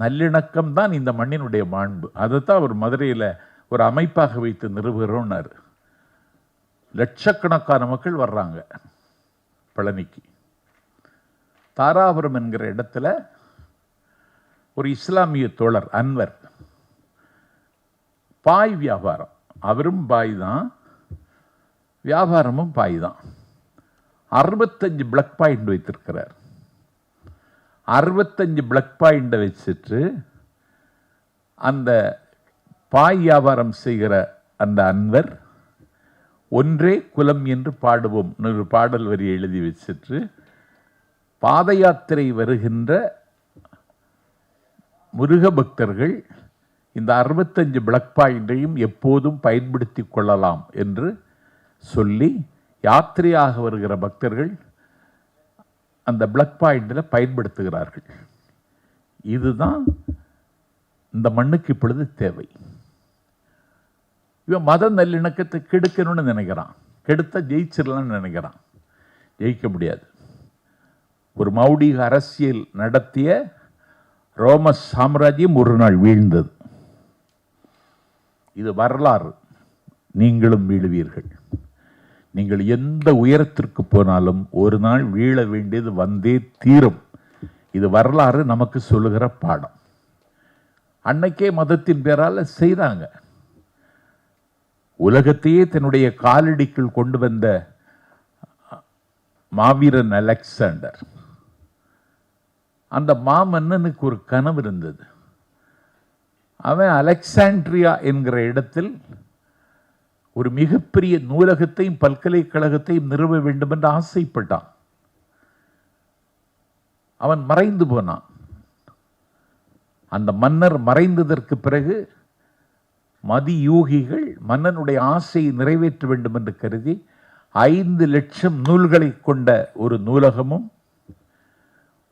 நல்லிணக்கம் தான் இந்த மண்ணினுடைய மாண்பு. அதைத்தான் அவர் மதுரையில் ஒரு அமைப்பாக வைத்து நிறுவுகிறோம்னாரு. லட்சக்கணக்கான மக்கள் வர்றாங்க பழனிக்கு. தாராபுரம் என்கிற இடத்துல ஒரு இஸ்லாமிய தோழர் அன்வர், பாய் வியாபாரம், அவரும் பாய் தான், வியாபாரமும் பாய் தான். 65 பிளக் பாயிண்ட் வைத்திருக்கிறார். 65 பிளக் பாயிண்ட் வச்சுட்டு அந்த பாய் வியாபாரம் செய்கிற அந்த அன்வர் ஒன்றே குலம் என்று பாடுவோம் ஒரு பாடல் வரி எழுதி வச்சுட்டு பாத யாத்திரை வருகின்ற முருக பக்தர்கள் இந்த 65 பிளக் பாயிண்டையும் எப்போதும் பயன்படுத்தி கொள்ளலாம் என்று சொல்லி யாத்திரையாக வருகிற பக்தர்கள் அந்த பிளக் பாயிண்டில் பயன்படுத்துகிறார்கள். இதுதான் இந்த மண்ணுக்கு இப்பொழுது தேவை. இவன் மத நல்லிணக்கத்தை கெடுக்கணும்னு நினைக்கிறான். கெடுத்த ஜெயிச்சிடலாம்னு நினைக்கிறான். ஜெயிக்க முடியாது. ஒரு மௌடிக அரசியல் நடத்திய ரோம சாம்ராஜ்யம் ஒரு நாள் வீழ்ந்தது. இது வரலாறு. நீங்களும் வீழுவீர்கள். நீங்கள் எந்த உயரத்திற்கு போனாலும் ஒரு நாள் வீழ வேண்டியது வந்தே தீரும். இது வரலாறு நமக்கு சொல்லுகிற பாடம். அன்னைக்கே மதத்தின் பேரால செய்தாங்க. உலகத்தையே தன்னுடைய காலடிக்குள் கொண்டு வந்த மாவீரன் அலெக்சாண்டர், அந்த மாமன்னனுக்கு ஒரு கனவு இருந்தது. அவன் அலெக்சாண்ட்ரியா என்கிற இடத்தில் ஒரு மிகப்பெரிய நூலகத்தையும் பல்கலைக்கழகத்தையும் நிறுவ வேண்டும் என்று ஆசைப்பட்டான். அவன் மறைந்து போனான். அந்த மன்னர் மறைந்ததற்கு பிறகு மதியூகிகள் மன்னனுடைய ஆசையை நிறைவேற்ற வேண்டும் என்று கருதி 5 லட்சம் நூல்களை கொண்ட ஒரு நூலகமும்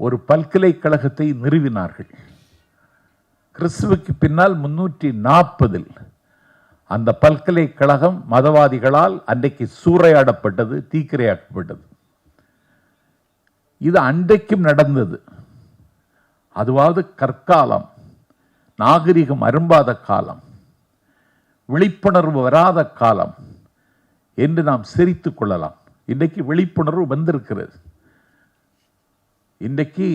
ஒரு பல்கலைக்கழகத்தை நிறுவினார்கள். கிறிஸ்துவுக்கு பின்னால் 340 அந்த பல்கலைக்கழகம் மதவாதிகளால் அன்றைக்கு சூறையாடப்பட்டது, தீக்கிரையாக்கப்பட்டது. இது அன்றைக்கும் நடந்தது. அதுவாவது கற்காலம், நாகரிகம் அரும்பாத காலம், விழிப்புணர்வு வராத காலம் என்று நாம் சிரித்துக் கொள்ளலாம். இன்றைக்கு விழிப்புணர்வு வந்திருக்கிறது. இன்றைக்கு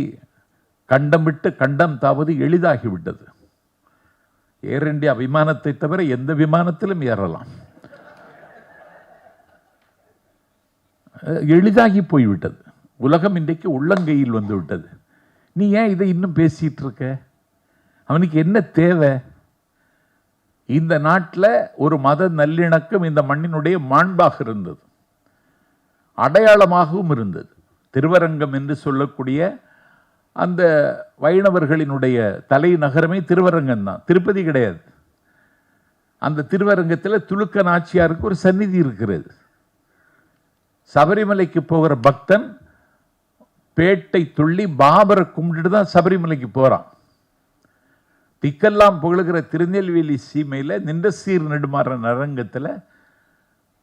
கண்டம் விட்டு கண்டம் தாவது எளிதாகிவிட்டது. ஏர் இந்தியா விமானத்தை தவிர எந்த விமானத்திலும் ஏறலாம். எளிதாகி போய்விட்டது. உலகம் இன்றைக்கு உள்ளங்கையில் வந்து விட்டது. நீ ஏன் இதை இன்னும் பேசிட்டு இருக்க? அவனுக்கு என்ன தேவை? இந்த நாட்டில் ஒரு மத நல்லிணக்கம் இந்த மண்ணினுடைய மாண்பாக இருந்தது, அடையாளமாகவும் இருந்தது. திருவரங்கம் என்று சொல்லக்கூடிய அந்த வைணவர்களினுடைய தலைநகரமே திருவரங்கம் தான், திருப்பதி கிடையாது. அந்த திருவரங்கத்தில் துலுக்க நாச்சியாருக்கு ஒரு சந்நிதி இருக்கிறது. சபரிமலைக்கு போகிற பக்தன் பேட்டை துள்ளி பாபரை கும்பிட்டு தான் சபரிமலைக்கு போறான். திக்கெல்லாம் புகழுகிற திருநெல்வேலி சீமையில் நின்ற சீர் நெடுமாற அரங்கத்தில்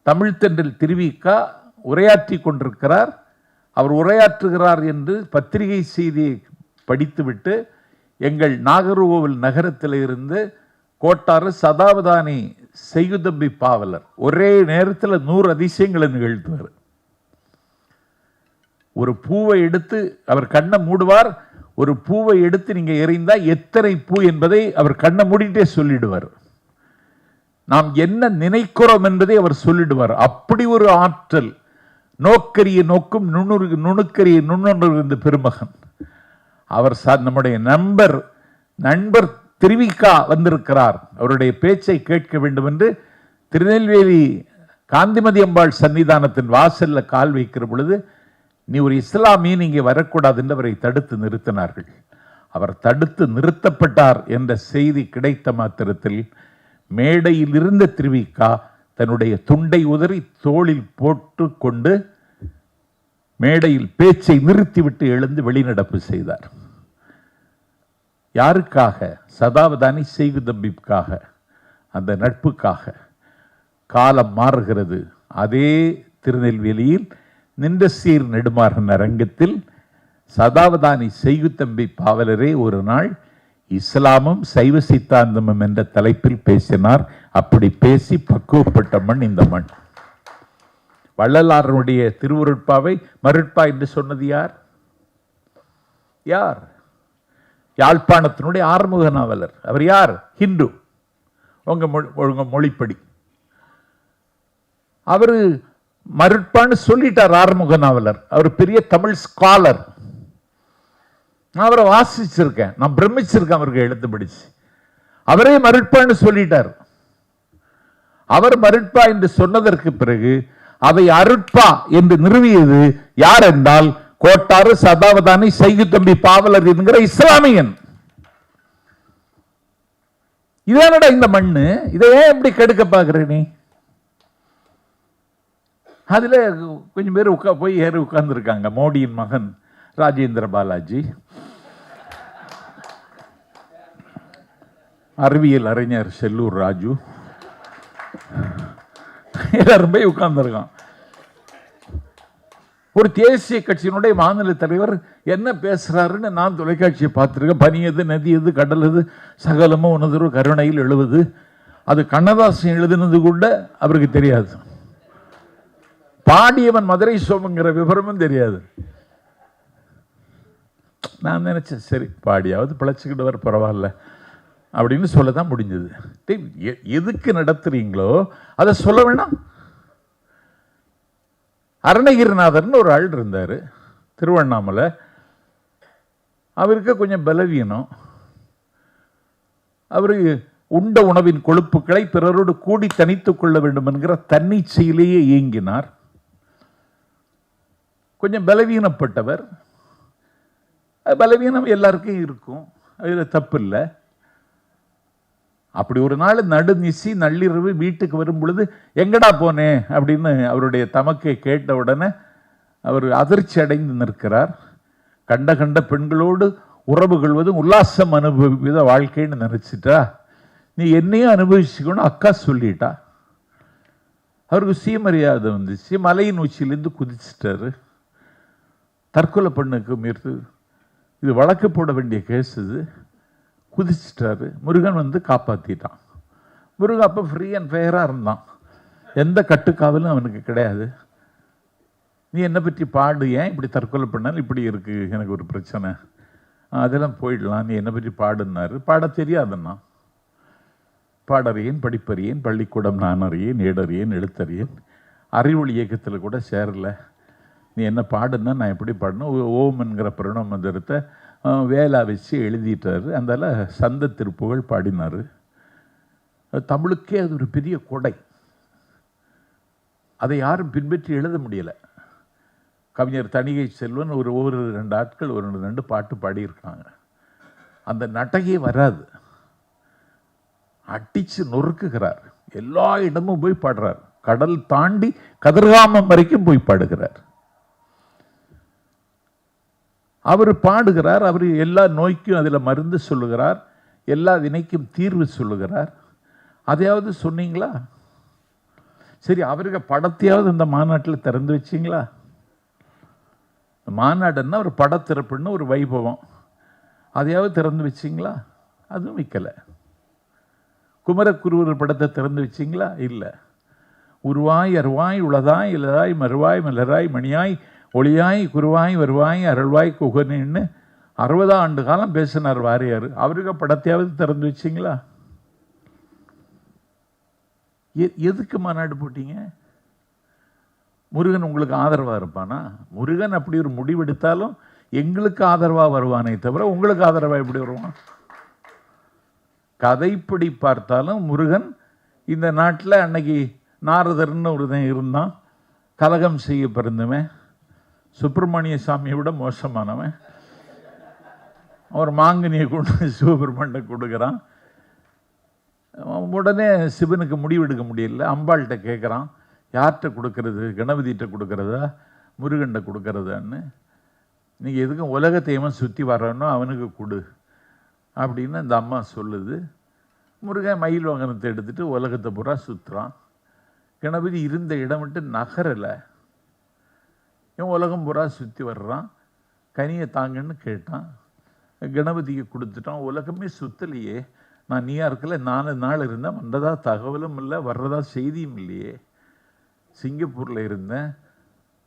தமிழ்த்தென்றல் திருவிக்கா உரையாற்றி கொண்டிருக்கிறார். அவர் உரையாற்றுகிறார் என்று பத்திரிகை செய்தியை படித்துவிட்டு எங்கள் நாகர்கோவில் நகரத்தில் இருந்து கோட்டாறு சதாவதானி செய்குதம்பி பாவலர் ஒரே நேரத்தில் 100 அதிசயங்களை நிகழ்த்துவார். ஒரு பூவை எடுத்து அவர் கண்ணை மூடுவார், ஒரு பூவை எடுத்து நீங்க எறிந்தா எத்தனை பூ என்பதை அவர் கண்ணை மூடிட்டே சொல்லிடுவார். நாம் என்ன நினைக்கிறோம் என்பதை அவர் சொல்லிடுவார். அப்படி ஒரு ஆற்றல். நோக்கரிய நோக்கும் நுணுக்கரிய நுண்ணுணர்வு பெருமகன் அவர். நம்முடைய நண்பர் திருவிக்கா வந்திருக்கிறார், அவருடைய பேச்சை கேட்க வேண்டும் என்று திருநெல்வேலி காந்திமதி அம்பாள் சன்னிதானத்தின் வாசல்ல கால் வைக்கிற பொழுது, நீ ஒரு இஸ்லாமியன் இங்கே வரக்கூடாது என்று அவரை தடுத்து நிறுத்தினார்கள். அவர் தடுத்து நிறுத்தப்பட்டார் என்ற செய்தி கிடைத்த மாத்திரத்தில் மேடையில் இருந்த திருவிக்கா தன்னுடைய துண்டை உதறி தோளில் போட்டு கொண்டு மேடையில் பேச்சை நிறுத்திவிட்டு எழுந்து வெளிநடப்பு செய்தார். யாருக்காக? சதாவதானி செய்குதம்பிக்காக, அந்த நட்புக்காக. காலம் மாறுகிறது. அதே திருநெல்வேலியில் நின்ற சீர் நெடுமாறன் அரங்கத்தில் சதாவதானி செய்குதம்பி பாவலரே ஒரு நாள் இஸ்லாமும் சைவ சித்தாந்தமும் என்ற தலைப்பில் பேசினார். அப்படி பேசி பக்குவப்பட்ட மண் இந்த மண். வள்ளலாருடைய திருவுருட்பாவை மருட்பா என்று சொன்னது யார்? யார்? யாழ்ப்பாணத்தினுடைய ஆறுமுக நாவலர். அவர் யார்? ஹிந்து. உங்க மொழிப்படி அவரு மருட்பான்னு சொல்லிட்டார். ஆறுமுக நாவலர் அவர் பெரிய தமிழ் ஸ்காலர். நான் அவரை வாசிச்சிருக்கேன், நான் பிரமிச்சிருக்கேன் அவருக்கு எழுத்து படிச்சு. அவரே மருட்பான்னு சொல்லிட்டார். அவர் மருட்பா என்று சொன்னதற்கு பிறகு அவை அருட்பா என்று நிறுவியது யார் என்றால் கோட்டாறு சதாவதானி செய்குதம்பி பாவலர் என்கிற இஸ்லாமியன். இதானடா இந்த மண்ணு. இதை ஏன் எப்படி கெடுக்க பாக்குற நீ? அதுல கொஞ்சம் பேர் போய் ஏறி உட்கார்ந்து இருக்காங்க. மோடியின் மகன் ராஜேந்திர பாலாஜி, அறிவியல் அறிஞர் செல்லூர் ராஜு, எல்லாரும் போய் உட்கார்ந்துருக்கான். ஒரு தேசிய கட்சியினுடைய மாநில தலைவர் என்ன பேசுறாருன்னு நான் தொலைக்காட்சியை பார்த்துருக்கேன். பனி எது, நதி எது, கடல் எது, சகலமும் உனதொரு கருணையில் எழுவது. அது கண்ணதாசன் எழுதினது கூட அவருக்கு தெரியாது. பாடியவன் மதுரை சோமங்கிற விவரமும் தெரியாது. நான் நினைச்சேன் சரி பாடியாவது பிழைச்சிக்கிட்டவர் பரவாயில்ல அப்படின்னு சொல்லதான் முடிஞ்சது. எதுக்கு நடத்துறீங்களோ அதை சொல்ல வேணாம். அருணகிரிநாதர்னு ஒரு ஆள் இருந்தாரு திருவண்ணாமலை. அவருக்கு கொஞ்சம் பலவீனம். அவரு உண்ட உணவின் கொழுப்புகளை பிறரோடு கூடி தனித்துக் கொள்ள வேண்டும் என்கிற தன்னிச்சையிலேயே இயங்கினார். கொஞ்சம் பலவீனப்பட்டவர். பலவீனம் எல்லாருக்கும் இருக்கும், அதில் தப்பு இல்லை. அப்படி ஒரு நாள் நடுநிசி நள்ளிரவு வீட்டுக்கு வரும் பொழுது எங்கடா போனேன் அப்படின்னு அவருடைய தமக்கை கேட்ட உடனே அவர் அதிர்ச்சி அடைந்து நிற்கிறார். கண்ட கண்ட பெண்களோடு உறவு கொள்வதும் உல்லாசம் அனுபவித வாழ்க்கைன்னு நினைச்சிட்டா, நீ என்னையும் அனுபவிச்சுக்கணும் அக்கா சொல்லிட்டா. அவருக்கு சுயமரியாதை வந்துச்சு. மலையின் உச்சியிலேருந்து குதிச்சிட்டாரு. தற்கொலை பண்ணுக்கு முயற்சி. இது வழக்கு போட வேண்டிய கேஸ். இது குதிச்சிட்டாரு. முருகன் வந்து காப்பாற்றிட்டான். முருகன் அப்போ ஃப்ரீ அண்ட் ஃபேராக இருந்தான். எந்த கட்டுக்காவலும் அவனுக்கு கிடையாது. நீ என்னை பற்றி பாடு, ஏன் இப்படி தற்கொலை பண்ணாலும் இப்படி இருக்கு, எனக்கு ஒரு பிரச்சனை, அதெல்லாம் போயிடலாம், நீ என்னை பற்றி பாடுன்னாரு. பாட தெரியாதுன்னா. பாடறியேன், படிப்பறியேன், பள்ளிக்கூடம் நான் அறியேன், ஏடறியேன், எழுத்தறியேன், அறிவொளி இயக்கத்தில் கூட சேரல, நீ என்ன பாடுன்னா நான் எப்படி பாடணும்? ஓம் என்கிற பிரணவ மந்திரத்தை வேலா வச்சு எழுதிட்டார். அதனால் சந்த திருப்புகள் பாடினார். தமிழுக்கே அது ஒரு பெரிய கொடை. அதை யாரும் பின்பற்றி எழுத முடியலை. கவிஞர் தணிகை செல்வன் ஒரு 2 ஆட்கள் 2 பாட்டு பாடியிருக்காங்க. அந்த நட்டையே வராது, அடிச்சு நொறுக்குகிறார். எல்லா இடமும் போய் பாடுறார். கடல் தாண்டி கதிர்காமம் வரைக்கும் போய் பாடுகிறார். அவர் பாடுகிறார். அவர் எல்லா நோய்க்கும் அதில் மருந்து சொல்லுகிறார், எல்லா வினைக்கும் தீர்வு சொல்லுகிறார். அதையாவது சொன்னீங்களா? சரி, அவருக்கு படத்தையாவது இந்த மாநாட்டில் திறந்து வச்சிங்களா? மாநாடுன்னா ஒரு படத்திறப்புன்னு ஒரு வைபவம், அதையாவது திறந்து வச்சிங்களா? அதுவும் வைக்கலை. குமரக்குருவர் படத்தை திறந்து வச்சிங்களா? இல்லை. உருவாய் அருவாய் உளதாய் இலதாய் மறுவாய் மலராய் மணியாய் ஒளியாய் குருவாய் வருவாய் அருள்வாய் குகனின்னு 60 ஆண்டு காலம் பேசினார் வாரியார். அவருக்கு படத்தையாவது திறந்து வச்சிங்களா? எதுக்கு மாநாடு போட்டீங்க? முருகன் உங்களுக்கு ஆதரவாக இருப்பானா? முருகன் அப்படி ஒரு முடிவெடுத்தாலும் எங்களுக்கு ஆதரவாக வருவானே தவிர உங்களுக்கு ஆதரவாக எப்படி வருவான்? கதைப்படி பார்த்தாலும் முருகன் இந்த நாட்டில் அன்னைக்கு நாரதர்னு ஒருத்தன் இருந்தான், கலகம் செய்ய பிறந்தவன், சுப்பிரமணிய சாமியை விட மோசமானவன். அவர் மாங்கனியை கொண்டு சிவபெருமான்கிட்ட கொடுக்குறான். உடனே சிவனுக்கு முடிவெடுக்க முடியல. அம்பாள்கிட்ட கேட்குறான், யார்கிட்ட கொடுக்கறது? கணபதிகிட்ட கொடுக்கறதா முருகன்கிட்ட கொடுக்கறதான்னு. நீங்கள் எதுக்கும் உலகத்தையமாக சுற்றி வரணும், அவனுக்கு கொடு அப்படின்னு அந்த அம்மா சொல்லுது. முருகன் மயில் வாகனத்தை எடுத்துகிட்டு உலகத்தை பூரா சுற்றுறான். கணபதி இருந்த இடம் விட்டு நகரலை. இவன் உலகம் பூரா சுற்றி வர்றான். கனியை தாங்கன்னு கேட்டான், கணபதிக்கு கொடுத்துட்டான். உலகமே சுற்றலையே, நான் நியூயார்க்கில் 4 நாள் இருந்தேன், வந்ததா தகவலும் இல்லை, வர்றதா செய்தியும் இல்லையே. சிங்கப்பூரில் இருந்தேன்,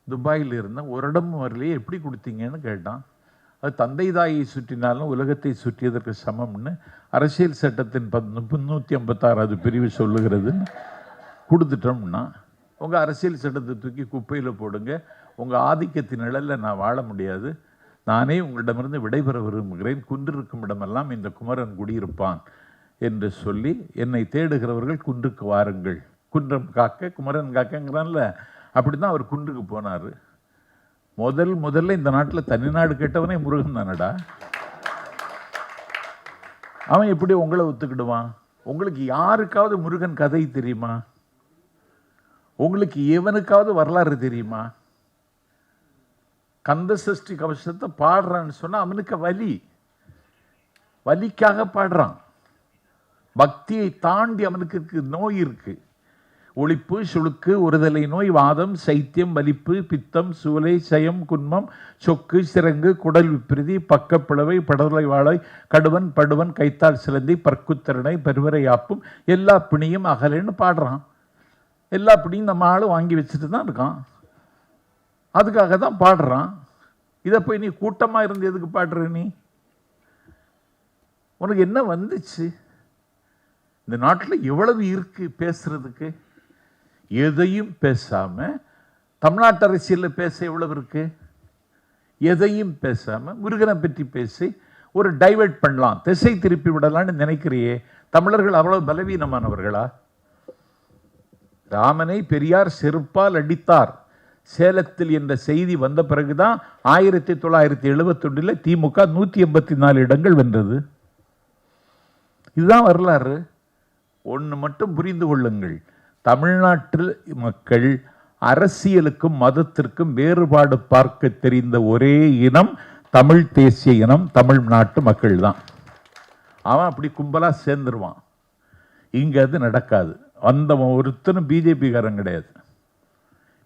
துபாயில் இருந்தேன், ஒரு இடமும் வரலையே, எப்படி கொடுத்தீங்கன்னு கேட்டான். அது தந்தை தாயை சுற்றினாலும் உலகத்தை சுற்றியதற்கு சமம்னு அரசியல் சட்டத்தின் 356வது பிரிவு சொல்லுகிறதுன்னு கொடுத்துட்டோம்னா, உங்கள் அரசியல் சட்டத்தை தூக்கி குப்பையில் போடுங்க, உங்கள் ஆதிக்கத்தின் நிழலில் நான் வாழ முடியாது, நானே உங்களிடமிருந்து விடைபெற விரும்புகிறேன், குன்றிருக்கும் இடமெல்லாம் இந்த குமரன் குடியிருப்பான் என்று சொல்லி என்னை தேடுகிறவர்கள் குன்றுக்கு வாருங்கள், குன்றம் காக்க குமரன் காக்கங்கிறான்ல, அப்படி தான் அவர் குன்றுக்கு போனார். முதல்ல இந்த நாட்டில் தனிநாடு கேட்டவனே முருகன் தானடா. அவன் எப்படி உங்களை ஒத்துக்கிடுவான்? உங்களுக்கு யாருக்காவது முருகன் கதை தெரியுமா? உங்களுக்கு எவனுக்காவது வரலாறு தெரியுமா? கந்த சஷ்டி கவசத்தை பாடுறான்னு சொன்னா அவனுக்கு வலிக்காக பாடுறான். பக்தியை தாண்டி அவனுக்கு நோய் இருக்கு. ஒளிப்பு, சுளுக்கு, ஒருதலை நோய், வாதம், சைத்தியம், வலிப்பு, பித்தம், சூலை, சயம், குன்மம், சொக்கு, சிரங்கு, குடல் விப்பிரிதி, பக்கப்பிளவை, படலை வாழை, கடுவன், படுவன், கைத்தால் சிலந்தி, பற்குத்திறனை, பெருவரை யாப்பும், எல்லா பிணியும் அகலைன்னு பாடுறான். எல்லா பிணியும் நம்ம ஆளு வாங்கி வச்சுட்டு தான் இருக்கான். அதுக்காக தான் பாடுறான். இதை போய் நீ கூட்டமாக இருந்து எதுக்கு பாடுற? நீ உனக்கு என்ன வந்துச்சு? இந்த நாட்டில் எவ்வளவு இருக்கு பேசுறதுக்கு? எதையும் பேசாம தமிழ்நாட்டு அரசியலில் பேச எவ்வளவு இருக்கு? எதையும் பேசாம முருகனை பற்றி பேசி ஒரு டைவர்ட் பண்ணலாம், திசை திருப்பி விடலான்னு நினைக்கிறியே. தமிழர்கள் அவ்வளவு பலவீனமானவர்களா? ராமனை பெரியார் செருப்பால் அடித்தார் சேலத்தில் என்ற செய்தி வந்த பிறகுதான் 1971 திமுக 184 இடங்கள் வென்றது. இதுதான் வரலாறு. ஒன்று மட்டும் புரிந்து கொள்ளுங்கள், தமிழ்நாட்டில் மக்கள் அரசியலுக்கும் மதத்திற்கும் வேறுபாடு பார்க்க தெரிந்த ஒரே இனம் தமிழ் தேசிய இனம், தமிழ்நாட்டு மக்கள் தான். அவன் அப்படி கும்பலாக சேர்ந்துருவான். இங்கே அது நடக்காது. வந்தவன் ஒருத்தனும் பிஜேபிக்காரன் கிடையாது.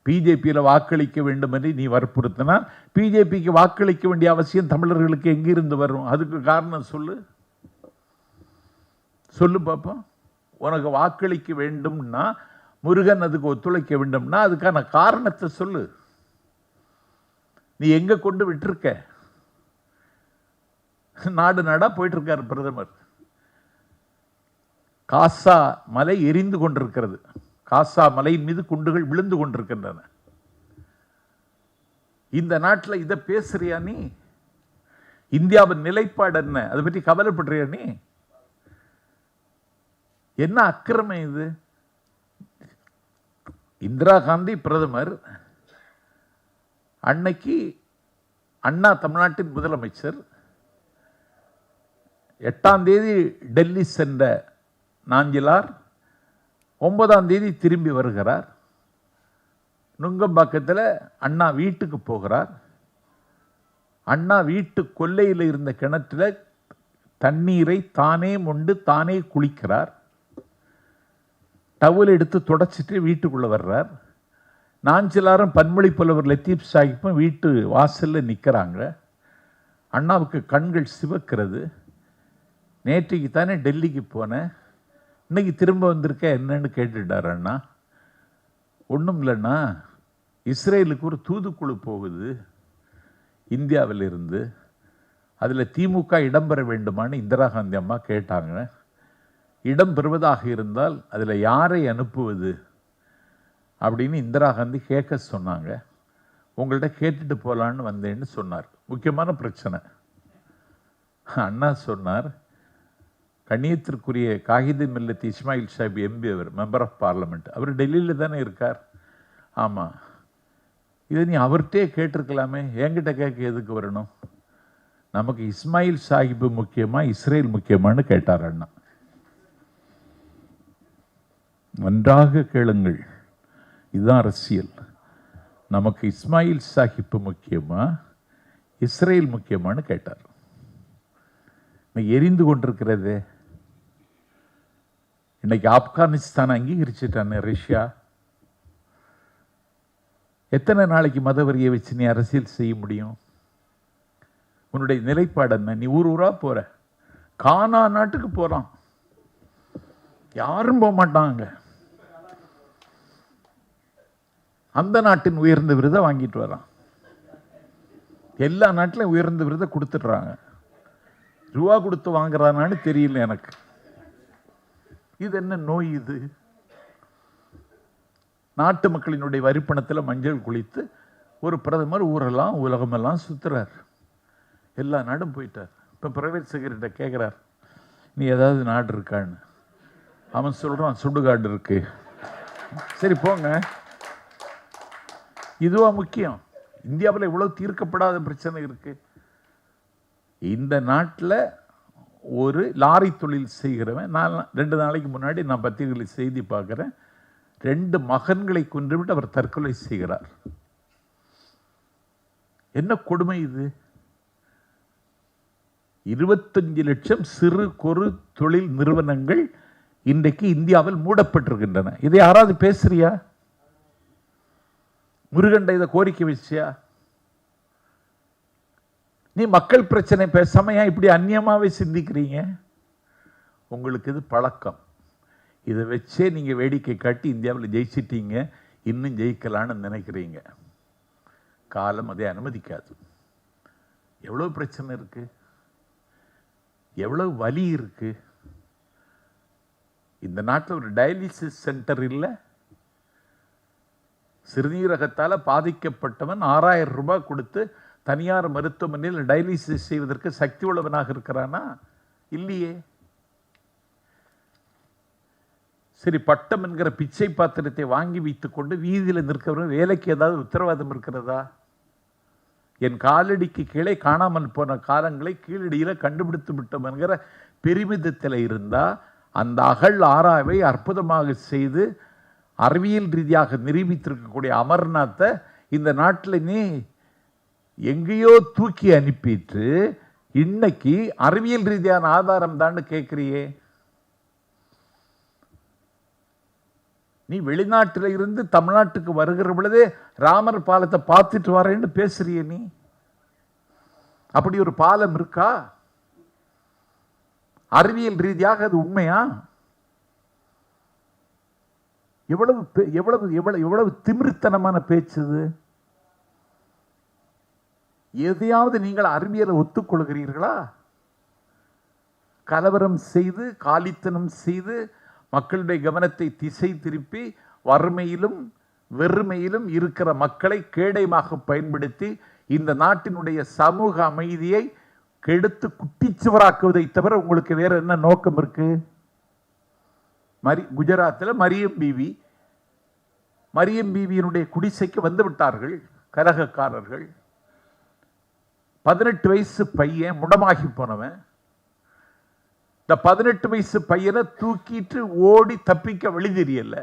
பிஜேபியில் வாக்களிக்க வேண்டும் என்று நீ வற்புறுத்தினா பிஜேபிக்கு வாக்களிக்க வேண்டிய அவசியம் தமிழர்களுக்கு எங்கிருந்து வரும்? அதுக்கு காரணம் சொல்லு பார்ப்போம். உனக்கு வாக்களிக்க வேண்டும்னா, முருகன் அதுக்கு ஒத்துழைக்க வேண்டும்னா அதுக்கான காரணத்தை சொல்லு. நீ எங்க கொண்டு விட்டுருக்க? நாடு நாடா போயிட்டு இருக்காரு பிரதமர். காசா மலை எரிந்து கொண்டிருக்கிறது. காசா மலையின் மீது குண்டுகள் விழுந்து கொண்டிருக்கின்றன. இந்த நாட்டில் இதை பேசுறியா நீ? இந்தியாவின் நிலைப்பாடு என்ன? அதை பற்றி கவலைப்படுறியா நீ? என்ன அக்கிரமம் இது? இந்திரா காந்தி பிரதமர், அன்னைக்கு அண்ணா தமிழ்நாட்டின் முதலமைச்சர். 8ஆம் தேதி டெல்லி சென்ற நாஞ்சிலார் 9ஆம் தேதி திரும்பி வருகிறார். நுங்கம்பாக்கத்தில் அண்ணா வீட்டுக்கு போகிறார். அண்ணா வீட்டு கொல்லையில் இருந்த கிணற்றில் தண்ணீரை தானே மொண்டு தானே குளிக்கிறார். டவல் எடுத்து தொடச்சிட்டு வீட்டுக்குள்ளே வர்றார். நாஞ்சிலாரும் பன்மொழி புலவர் லத்தீப் சாஹிப்பும் வீட்டு வாசலில் நிற்கிறாங்க. அண்ணாவுக்கு கண்கள் சிவக்கிறது. நேற்றைக்கு தானே டெல்லிக்கு போனேன், இன்னைக்கு திரும்ப வந்திருக்க என்னன்னு கேட்டுட்டார் அண்ணா. ஒன்றும் இல்லைண்ணா, இஸ்ரேலுக்கு ஒரு தூதுக்குழு போகுது இந்தியாவில் இருந்து, அதில் திமுக இடம்பெற வேண்டுமான்னு இந்திரா காந்தி அம்மா கேட்டாங்க. இடம் பெறுவதாக இருந்தால் அதில் யாரை அனுப்புவது அப்படின்னு இந்திரா காந்தி கேட்க சொன்னாங்க. உங்கள்கிட்ட கேட்டுட்டு போகலான்னு வந்தேன்னு சொன்னார். முக்கியமான பிரச்சனை. அண்ணா சொன்னார், கண்ணியத்திற்குரிய காகித மில்லத் இஸ்மாயில் சாஹிப் எம்பி, அவர் மெம்பர் ஆஃப் பார்லமெண்ட், அவர் டெல்லியில் தானே இருக்கார். ஆமாம், இதை நீ அவர்கிட்டே கேட்டிருக்கலாமே, என்கிட்ட கேட்க எதுக்கு வரணும்? நமக்கு இஸ்மாயில் சாஹிப் முக்கியமா இஸ்ரேல் முக்கியமானு கேட்டார் அண்ணா. நன்றாக கேளுங்கள், இதுதான் அரசியல். நமக்கு இஸ்மாயில் சாஹிப் முக்கியமா இஸ்ரேல் முக்கியமானு கேட்டார். எரிந்து கொண்டிருக்கிறது. இன்னைக்கு ஆப்கானிஸ்தான் அங்கீகரிச்சுட்டானே ரஷ்யா. எத்தனை நாளைக்கு மதவரியை வச்சு நீ அரசியல் செய்ய முடியும்? உன்னுடைய நிலைப்பாடு என்ன? நீ ஊர் ஊரா போற, கானா நாட்டுக்கு போறான், யாரும் போக மாட்டாங்க. அந்த நாட்டின் உயர்ந்த விருதை வாங்கிட்டு வரான். எல்லா நாட்டிலும் உயர்ந்த விருதை கொடுத்துடுறாங்க. ரூபா கொடுத்து வாங்குறானான்னு தெரியல எனக்கு. இது என்ன நோய் இது? நாட்டு மக்களினுடைய வரிப்பணத்தில் மஞ்சள் குளித்து ஒரு பிரதமர் ஊரெல்லாம் உலகமெல்லாம் சுத்துறார். எல்லா நாடும் போயிட்டார். இப்போ பிரைவேட் செக்ரட்டரி கேட்குறார், நீ ஏதாவது நாடு இருக்கான்னு. அவன் சொல்கிறான், சுடுகாடு இருக்கு. சரி போங்க. இதுவா முக்கியம்? இந்தியாவில் இவ்வளவு தீர்க்கப்படாத பிரச்சனை இருக்கு. இந்த நாட்டில் ஒரு லாரி தொழில் செய்கிறவன், நான் 2 நாளைக்கு முன்னாடி நான் பத்திரிகையில் செய்தி பார்க்குறேன், 2 மகன்களை கொன்றுவிட்டு அவர் தற்கொலை செய்கிறார். என்ன கொடுமை இது? 25 லட்சம் சிறு குறு தொழில் நிறுவனங்கள் இன்றைக்கு இந்தியாவில் மூடப்பட்டிருக்கின்றன. இதை யாராவது பேசுறியா? முருகண்ட இதை கோரிக்கை வச்சியா? நீ மக்கள் பிரச்சனை பேசாம ஏன் இப்படி அந்நியமாவே சிந்திக்கிறீங்க? உங்களுக்கு இது பழக்கம். இதை வச்சே நீங்க வேடிக்கை காட்டி இந்தியாவில் ஜெயிச்சிட்டீங்க, இன்னும் ஜெயிக்கலான்னு நினைக்கிறீங்க. காலம் அதை அனுமதிக்காது. எவ்வளவு பிரச்சனை இருக்கு, எவ்வளவு வலி இருக்கு. இந்த நாட்டில் ஒரு டயாலிசிஸ் சென்டர் இல்லை. சிறுநீரகத்தால் பாதிக்கப்பட்டவன் 6000 ரூபாய் கொடுத்து தனியார் மருத்துவமனையில் டயாலிசிஸ் செய்வதற்கு சக்தி உள்ளவனாக இருக்கிறானா? இல்லையே. சரி, பட்டம் என்கிற பிச்சை பாத்திரத்தை வாங்கி வைத்துக் கொண்டு வீதியில் நிற்கிறவர்கள் வேலைக்கு ஏதாவது உத்தரவாதம் இருக்கிறதா? என் காலடிக்கு கீழே காணாமல் போன காலங்களை கீழடியில் கண்டுபிடித்து விட்டோம் என்கிற பெருமிதத்தில் இருந்தா அந்த அகழ் ஆராய்வை அற்புதமாக செய்து அறிவியல் ரீதியாக நிரூபித்திருக்கக்கூடிய அமர்நாத்தை இந்த நாட்டில் நீ எங்கேயோ தூக்கி அனுப்பிட்டு இன்னைக்கு அறிவியல் ரீதியான ஆதாரம் தான் கேட்கிறியே. நீ வெளிநாட்டில் இருந்து தமிழ்நாட்டுக்கு வருகிற பொழுதே ராமர் பாலத்தை பார்த்துட்டு வரேன்னு பேசுறிய. நீ அப்படி ஒரு பாலம் இருக்கா? அறிவியல் ரீதியாக அது உண்மையா? எவ்வளவு எவ்வளவு எவ்வளவு எவ்வளவு திமிர்த்தனமான பேச்சு இது. எதையாவது நீங்கள் அறிவியலை ஒத்துக்கொள்கிறீர்களா? கலவரம் செய்து காலித்தனம் செய்து மக்களுடைய கவனத்தை திசை திருப்பி வறுமையிலும் வெறுமையிலும் இருக்கிற மக்களை கேடயமாக பயன்படுத்தி இந்த நாட்டினுடைய சமூக அமைதியை கெடுத்து குட்டிச்சுவராக்குவதை தவிர உங்களுக்கு வேற என்ன நோக்கம் இருக்கு? குஜராத்தில் மரியம் பீவியினுடைய குடிசைக்கு வந்து விட்டார்கள் கலகக்காரர்கள். 18 வயசு பையன், முடமாகி போனவன். இந்த 18 வயசு பையனை தூக்கிட்டு ஓடி தப்பிக்க வழி தெரியல.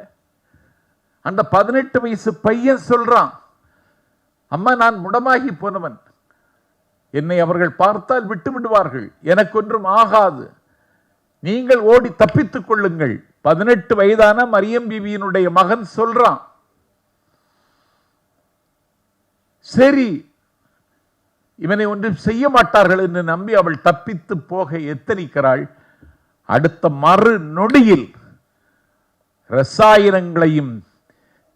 அந்த 18 வயசு பையன் சொல்றான், அம்மா நான் முடமாகி போனவன், என்னை அவர்கள் பார்த்தால் விட்டு விடுவார்கள், எனக்கு ஒன்றும் ஆகாது, நீங்கள் ஓடி தப்பித்துக் கொள்ளுங்கள். 18 வயதான மரியம் பீவியினுடைய மகன் சொல்றான். சரி, இவனை ஒன்றும் செய்ய மாட்டார்கள் என்று நம்பி அவள் தப்பித்து போக எத்தனிக்கிறாள். அடுத்த மறு நொடியில் ரசாயனங்களையும்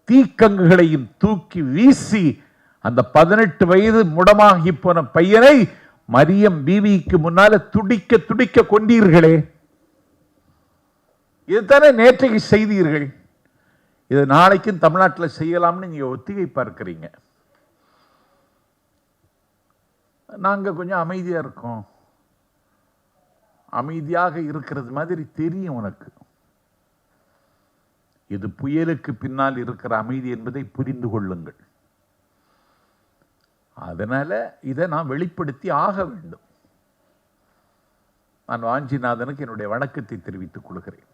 தீக்கங்குகளையும் தூக்கி வீசி அந்த 18 வயது முடமாகி போன பையனை மரியம் பீவிக்கு முன்னால துடிக்க துடிக்க கொண்டீர்களே. இதுதானே நேற்றைக்கு செய்தீர்கள். இது நாளைக்கும் தமிழ்நாட்டில் செய்யலாம்னு நீங்க ஒத்திகை பார்க்கிறீங்க. நாங்க கொஞ்சம் அமைதியா இருக்கோம். அமைதியாக இருக்கிறது மாதிரி தெரியும் உனக்கு. இது புயலுக்கு பின்னால் இருக்கிற அமைதி என்பதை புரிந்து கொள்ளுங்கள். அதனால இதை நான் வெளிப்படுத்தி ஆக வேண்டும். நான் வாஞ்சிநாதனுக்கு என்னுடைய வணக்கத்தை தெரிவித்துக் கொள்கிறேன்.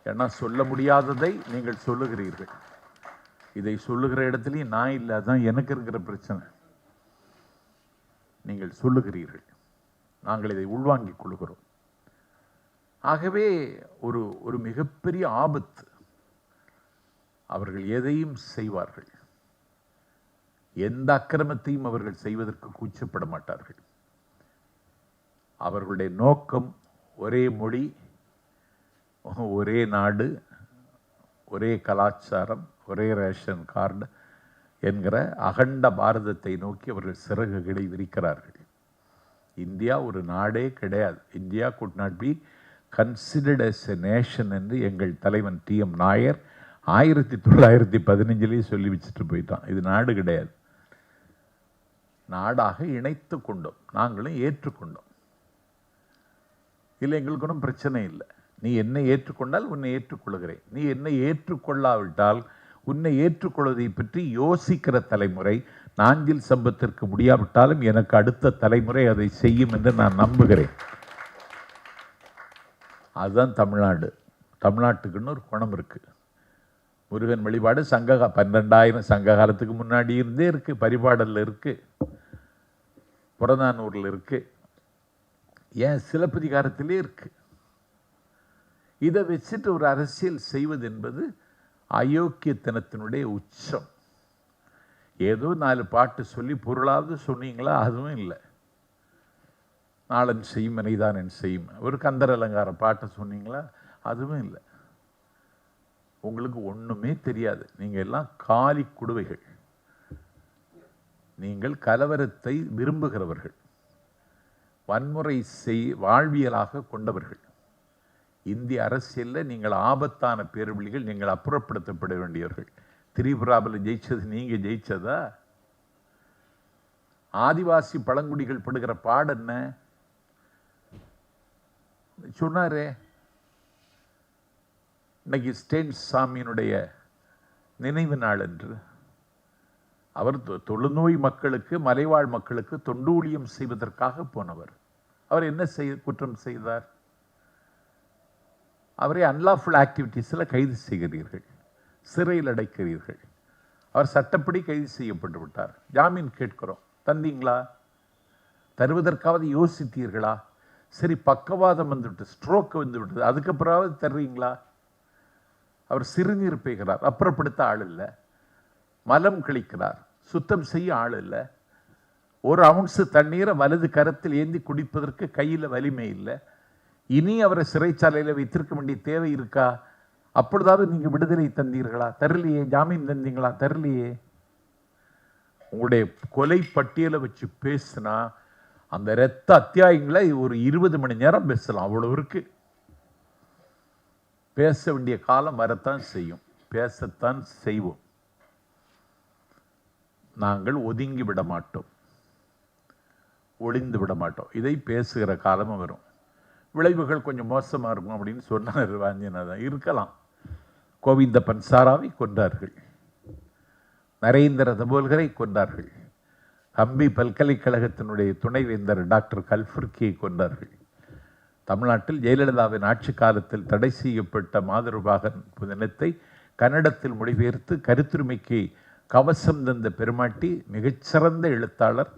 ஏன்னா சொல்ல முடியாததை நீங்கள் சொல்லுகிறீர்கள். இதை சொல்லுகிற இடத்துலையும் நான் இல்லை, அதுதான் எனக்கு இருக்கிற பிரச்சனை. நீங்கள் சொல்லுகிறீர்கள், நாங்கள் இதை உள்வாங்கிக் கொள்கிறோம். ஆகவே ஒரு மிகப்பெரிய ஆபத்து. அவர்கள் எதையும் செய்வார்கள், எந்த அக்கிரமத்தையும் அவர்கள் செய்வதற்கு கூச்சப்பட மாட்டார்கள். அவர்களுடைய நோக்கம் ஒரே மொழி, ஒரே நாடு, ஒரே கலாச்சாரம், ஒரே ரேஷன் கார்டு என்கிற அகண்ட பாரதத்தை நோக்கி அவர்கள் சிறகுகளை விரிக்கிறார்கள். இந்தியா ஒரு நாடே கிடையாது. India could not be considered as a nation என்று எங்கள் தலைவன் TM நாயர் 1915 சொல்லி வச்சுட்டு போயிட்டான். இது நாடு கிடையாது. நாடாக இணைத்து கொண்டோம், நாங்களும் ஏற்றுக்கொண்டோம். இல்லை, எங்களுக்கு ஒன்றும் பிரச்சனை இல்லை. நீ என்னை ஏற்றுக்கொண்டால் உன்னை ஏற்றுக்கொள்கிறேன், நீ என்னை ஏற்றுக்கொள்ளாவிட்டால் உன்னை ஏற்றுக்கொள்வதை பற்றி யோசிக்கிற தலைமுறை நாஞ்சில் சம்பத்திற்கு முடியாவிட்டாலும் எனக்கு அடுத்த தலைமுறை அதை செய்யும் என்று நான் நம்புகிறேன். அதுதான் தமிழ்நாடு. தமிழ்நாட்டுக்குன்னு ஒரு குணம் இருக்கு. முருகன் வழிபாடு 12,000 சங்க காலத்துக்கு முன்னாடி இருந்தே இருக்கு. பரிபாடல்ல இருக்கு, புறநானூரில் இருக்கு, ஏன் சிலப்பதிகாரத்திலே இருக்கு. இதை வச்சுட்டு ஒரு அரசியல் செய்வது என்பது அயோக்கியத்தனத்தினுடைய உச்சம். ஏதோ 4 பாட்டு சொல்லி பொருளாவது சொன்னீங்களா? அதுவும் இல்லை. நாளன் செய்யும் மனைதான் என் செய்யும், ஒரு கந்தர் அலங்கார பாட்டை சொன்னீங்களா? அதுவும் இல்லை. உங்களுக்கு ஒண்ணுமே தெரியாது. நீங்க எல்லாம் காலி குடுவைகள். நீங்கள் கலவரத்தை விரும்புகிறவர்கள், வன்முறை வாழ்வியலாக கொண்டவர்கள். இந்திய அரசியலில் நீங்கள் ஆபத்தான பேரவழிகள், நீங்கள் அப்புறப்படுத்தப்பட வேண்டியவர்கள். திரிபுராவில் ஜெயிச்சது நீங்க ஜெயிச்சதா? ஆதிவாசி பழங்குடிகள் படுகிற பாடு என்ன சொன்னாரே. இன்னைக்கு ஸ்டேன் சாமியினுடைய நினைவு நாள் என்று அவர் தொழுநோய் மக்களுக்கு, மலைவாழ் மக்களுக்கு தொண்டூழியம் செய்வதற்காக போனவர். அவர் என்ன குற்றம் செய்தார்? அவரை அன்லாஃபுல் ஆக்டிவிட்டீஸில் கைது செய்கிறீர்கள், சிறையில் அடைக்கிறீர்கள். அவர் சட்டப்படி கைது செய்யப்பட்டு விட்டார். ஜாமீன் கேட்கிறோம், தந்தீங்களா? தருவதற்காவது யோசித்தீர்களா? சரி, பக்கவாதம் வந்துவிட்டு, ஸ்ட்ரோக் வந்து விட்டது, அதுக்கப்புறமாவது தர்றீங்களா? அவர் சிறுநீர் பெய்கிறார், அப்புறப்படுத்த ஆள் இல்லை. மலம் கழிக்கிறார், சுத்தம் செய்ய ஆள் இல்லை. ஒரு அவுன்ஸ் தண்ணீரை வலது கரத்தில் ஏந்தி குடிப்பதற்கு கையில் வலிமை இல்லை. இனி அவரை சிறைச்சாலையில் வைத்திருக்க வேண்டிய தேவை இருக்கா? அப்பொழுதாவது நீங்க விடுதலை தந்தீர்களா? தரலையே. ஜாமீன் தந்தீங்களா? தரலையே. உங்களுடைய கொலை பட்டியலை வச்சு பேசினா அந்த இரத்த அத்தியாயங்களை ஒரு 20 மணி நேரம் பேசலாம், அவ்வளவு இருக்கு. பேச வேண்டிய காலம் வரத்தான் செய்யும், பேசத்தான் செய்வோம். நாங்கள் ஒதுங்கி விட மாட்டோம். ஒளிந்து விட மாட்டோம். இதை பேசுகிற காலமும் வரும். விளைவுகள் கொஞ்சம் மோசமாக இருக்கும் அப்படின்னு சொன்னார் வாஞ்சிநாதன். இருக்கலாம். கோவிந்த பன்சாராவை கொன்றார்கள், நரேந்திர தபோல்கரை கொன்றார்கள், ஹம்பி பல்கலைக்கழகத்தினுடைய துணைவேந்தர் டாக்டர் கல்ஃபுர்கியை கொன்றார்கள். தமிழ்நாட்டில் ஜெயலலிதாவின் ஆட்சி காலத்தில் தடை செய்யப்பட்ட மாதுருபாகன் தினத்தை கன்னடத்தில் மொழிபெயர்த்து கருத்துரிமைக்கு கவசம் தந்த பெருமாட்டி மிகச்சிறந்த எழுத்தாளர்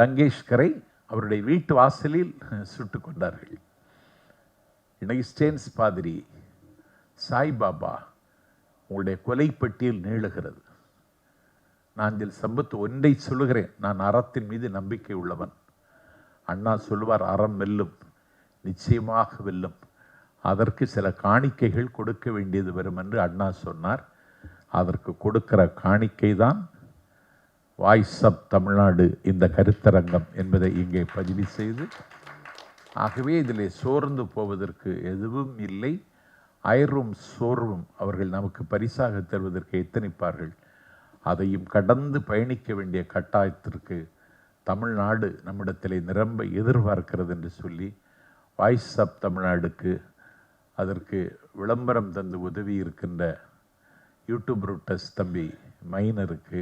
லங்கேஷ்கரை அவருடைய வீட்டு வாசலில் சுட்டு கொண்டார்கள். இணைஸ்டேன்ஸ் பாதிரி, சாய்பாபா, உங்களுடைய கொலைப்பட்டியல் நீளுகிறது. நான் இதில் சம்பத்து ஒன்றை சொல்லுகிறேன், நான் அறத்தின் மீது நம்பிக்கை உள்ளவன். அண்ணா சொல்லுவார், அறம் வெல்லும், நிச்சயமாக வெல்லும், அதற்கு சில காணிக்கைகள் கொடுக்க வேண்டியது வரும் என்று அண்ணா சொன்னார். அதற்கு கொடுக்கிற காணிக்கை தான் வாய்ஸ் ஆஃப் தமிழ்நாடு இந்த கருத்தரங்கம் என்பதை இங்கே பதிவு செய்து, ஆகவே இதில் சோர்ந்து போவதற்கு எதுவும் இல்லை. அயர்வும் சோர்வும் அவர்கள் நமக்கு பரிசாக தருவதற்கு எத்தனிப்பார்கள். அதையும் கடந்து பயணிக்க வேண்டிய கட்டாயத்திற்கு தமிழ்நாடு நம்மிடத்திலே நிரம்ப எதிர்பார்க்கிறது என்று சொல்லி வாய்ஸ் ஆஃப் தமிழ்நாடுக்கு, அதற்கு விளம்பரம் தந்து உதவி இருக்கின்ற யூடியூப் ரூட்டஸ் தம்பி மைனருக்கு,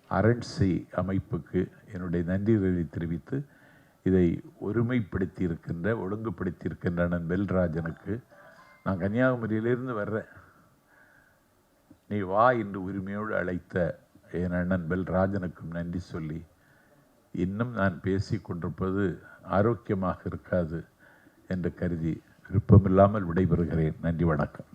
அரண்சி அமைப்புக்கு என்னுடைய நன்றிகளை தெரிவித்து, இதை ஒருமைப்படுத்தி இருக்கின்ற, ஒழுங்குபடுத்தி இருக்கின்ற அண்ணன் வெல்ராஜனுக்கு, நான் கன்னியாகுமரியிலிருந்து வர்றேன், நீ வா என்று உரிமையோடு அழைத்த என் அண்ணன் வெல்ராஜனுக்கும் நன்றி சொல்லி, இன்னும் நான் பேசி கொண்டிருப்பது ஆரோக்கியமாக இருக்காது என்று கருதி விருப்பமில்லாமல் விடைபெறுகிறேன். நன்றி, வணக்கம்.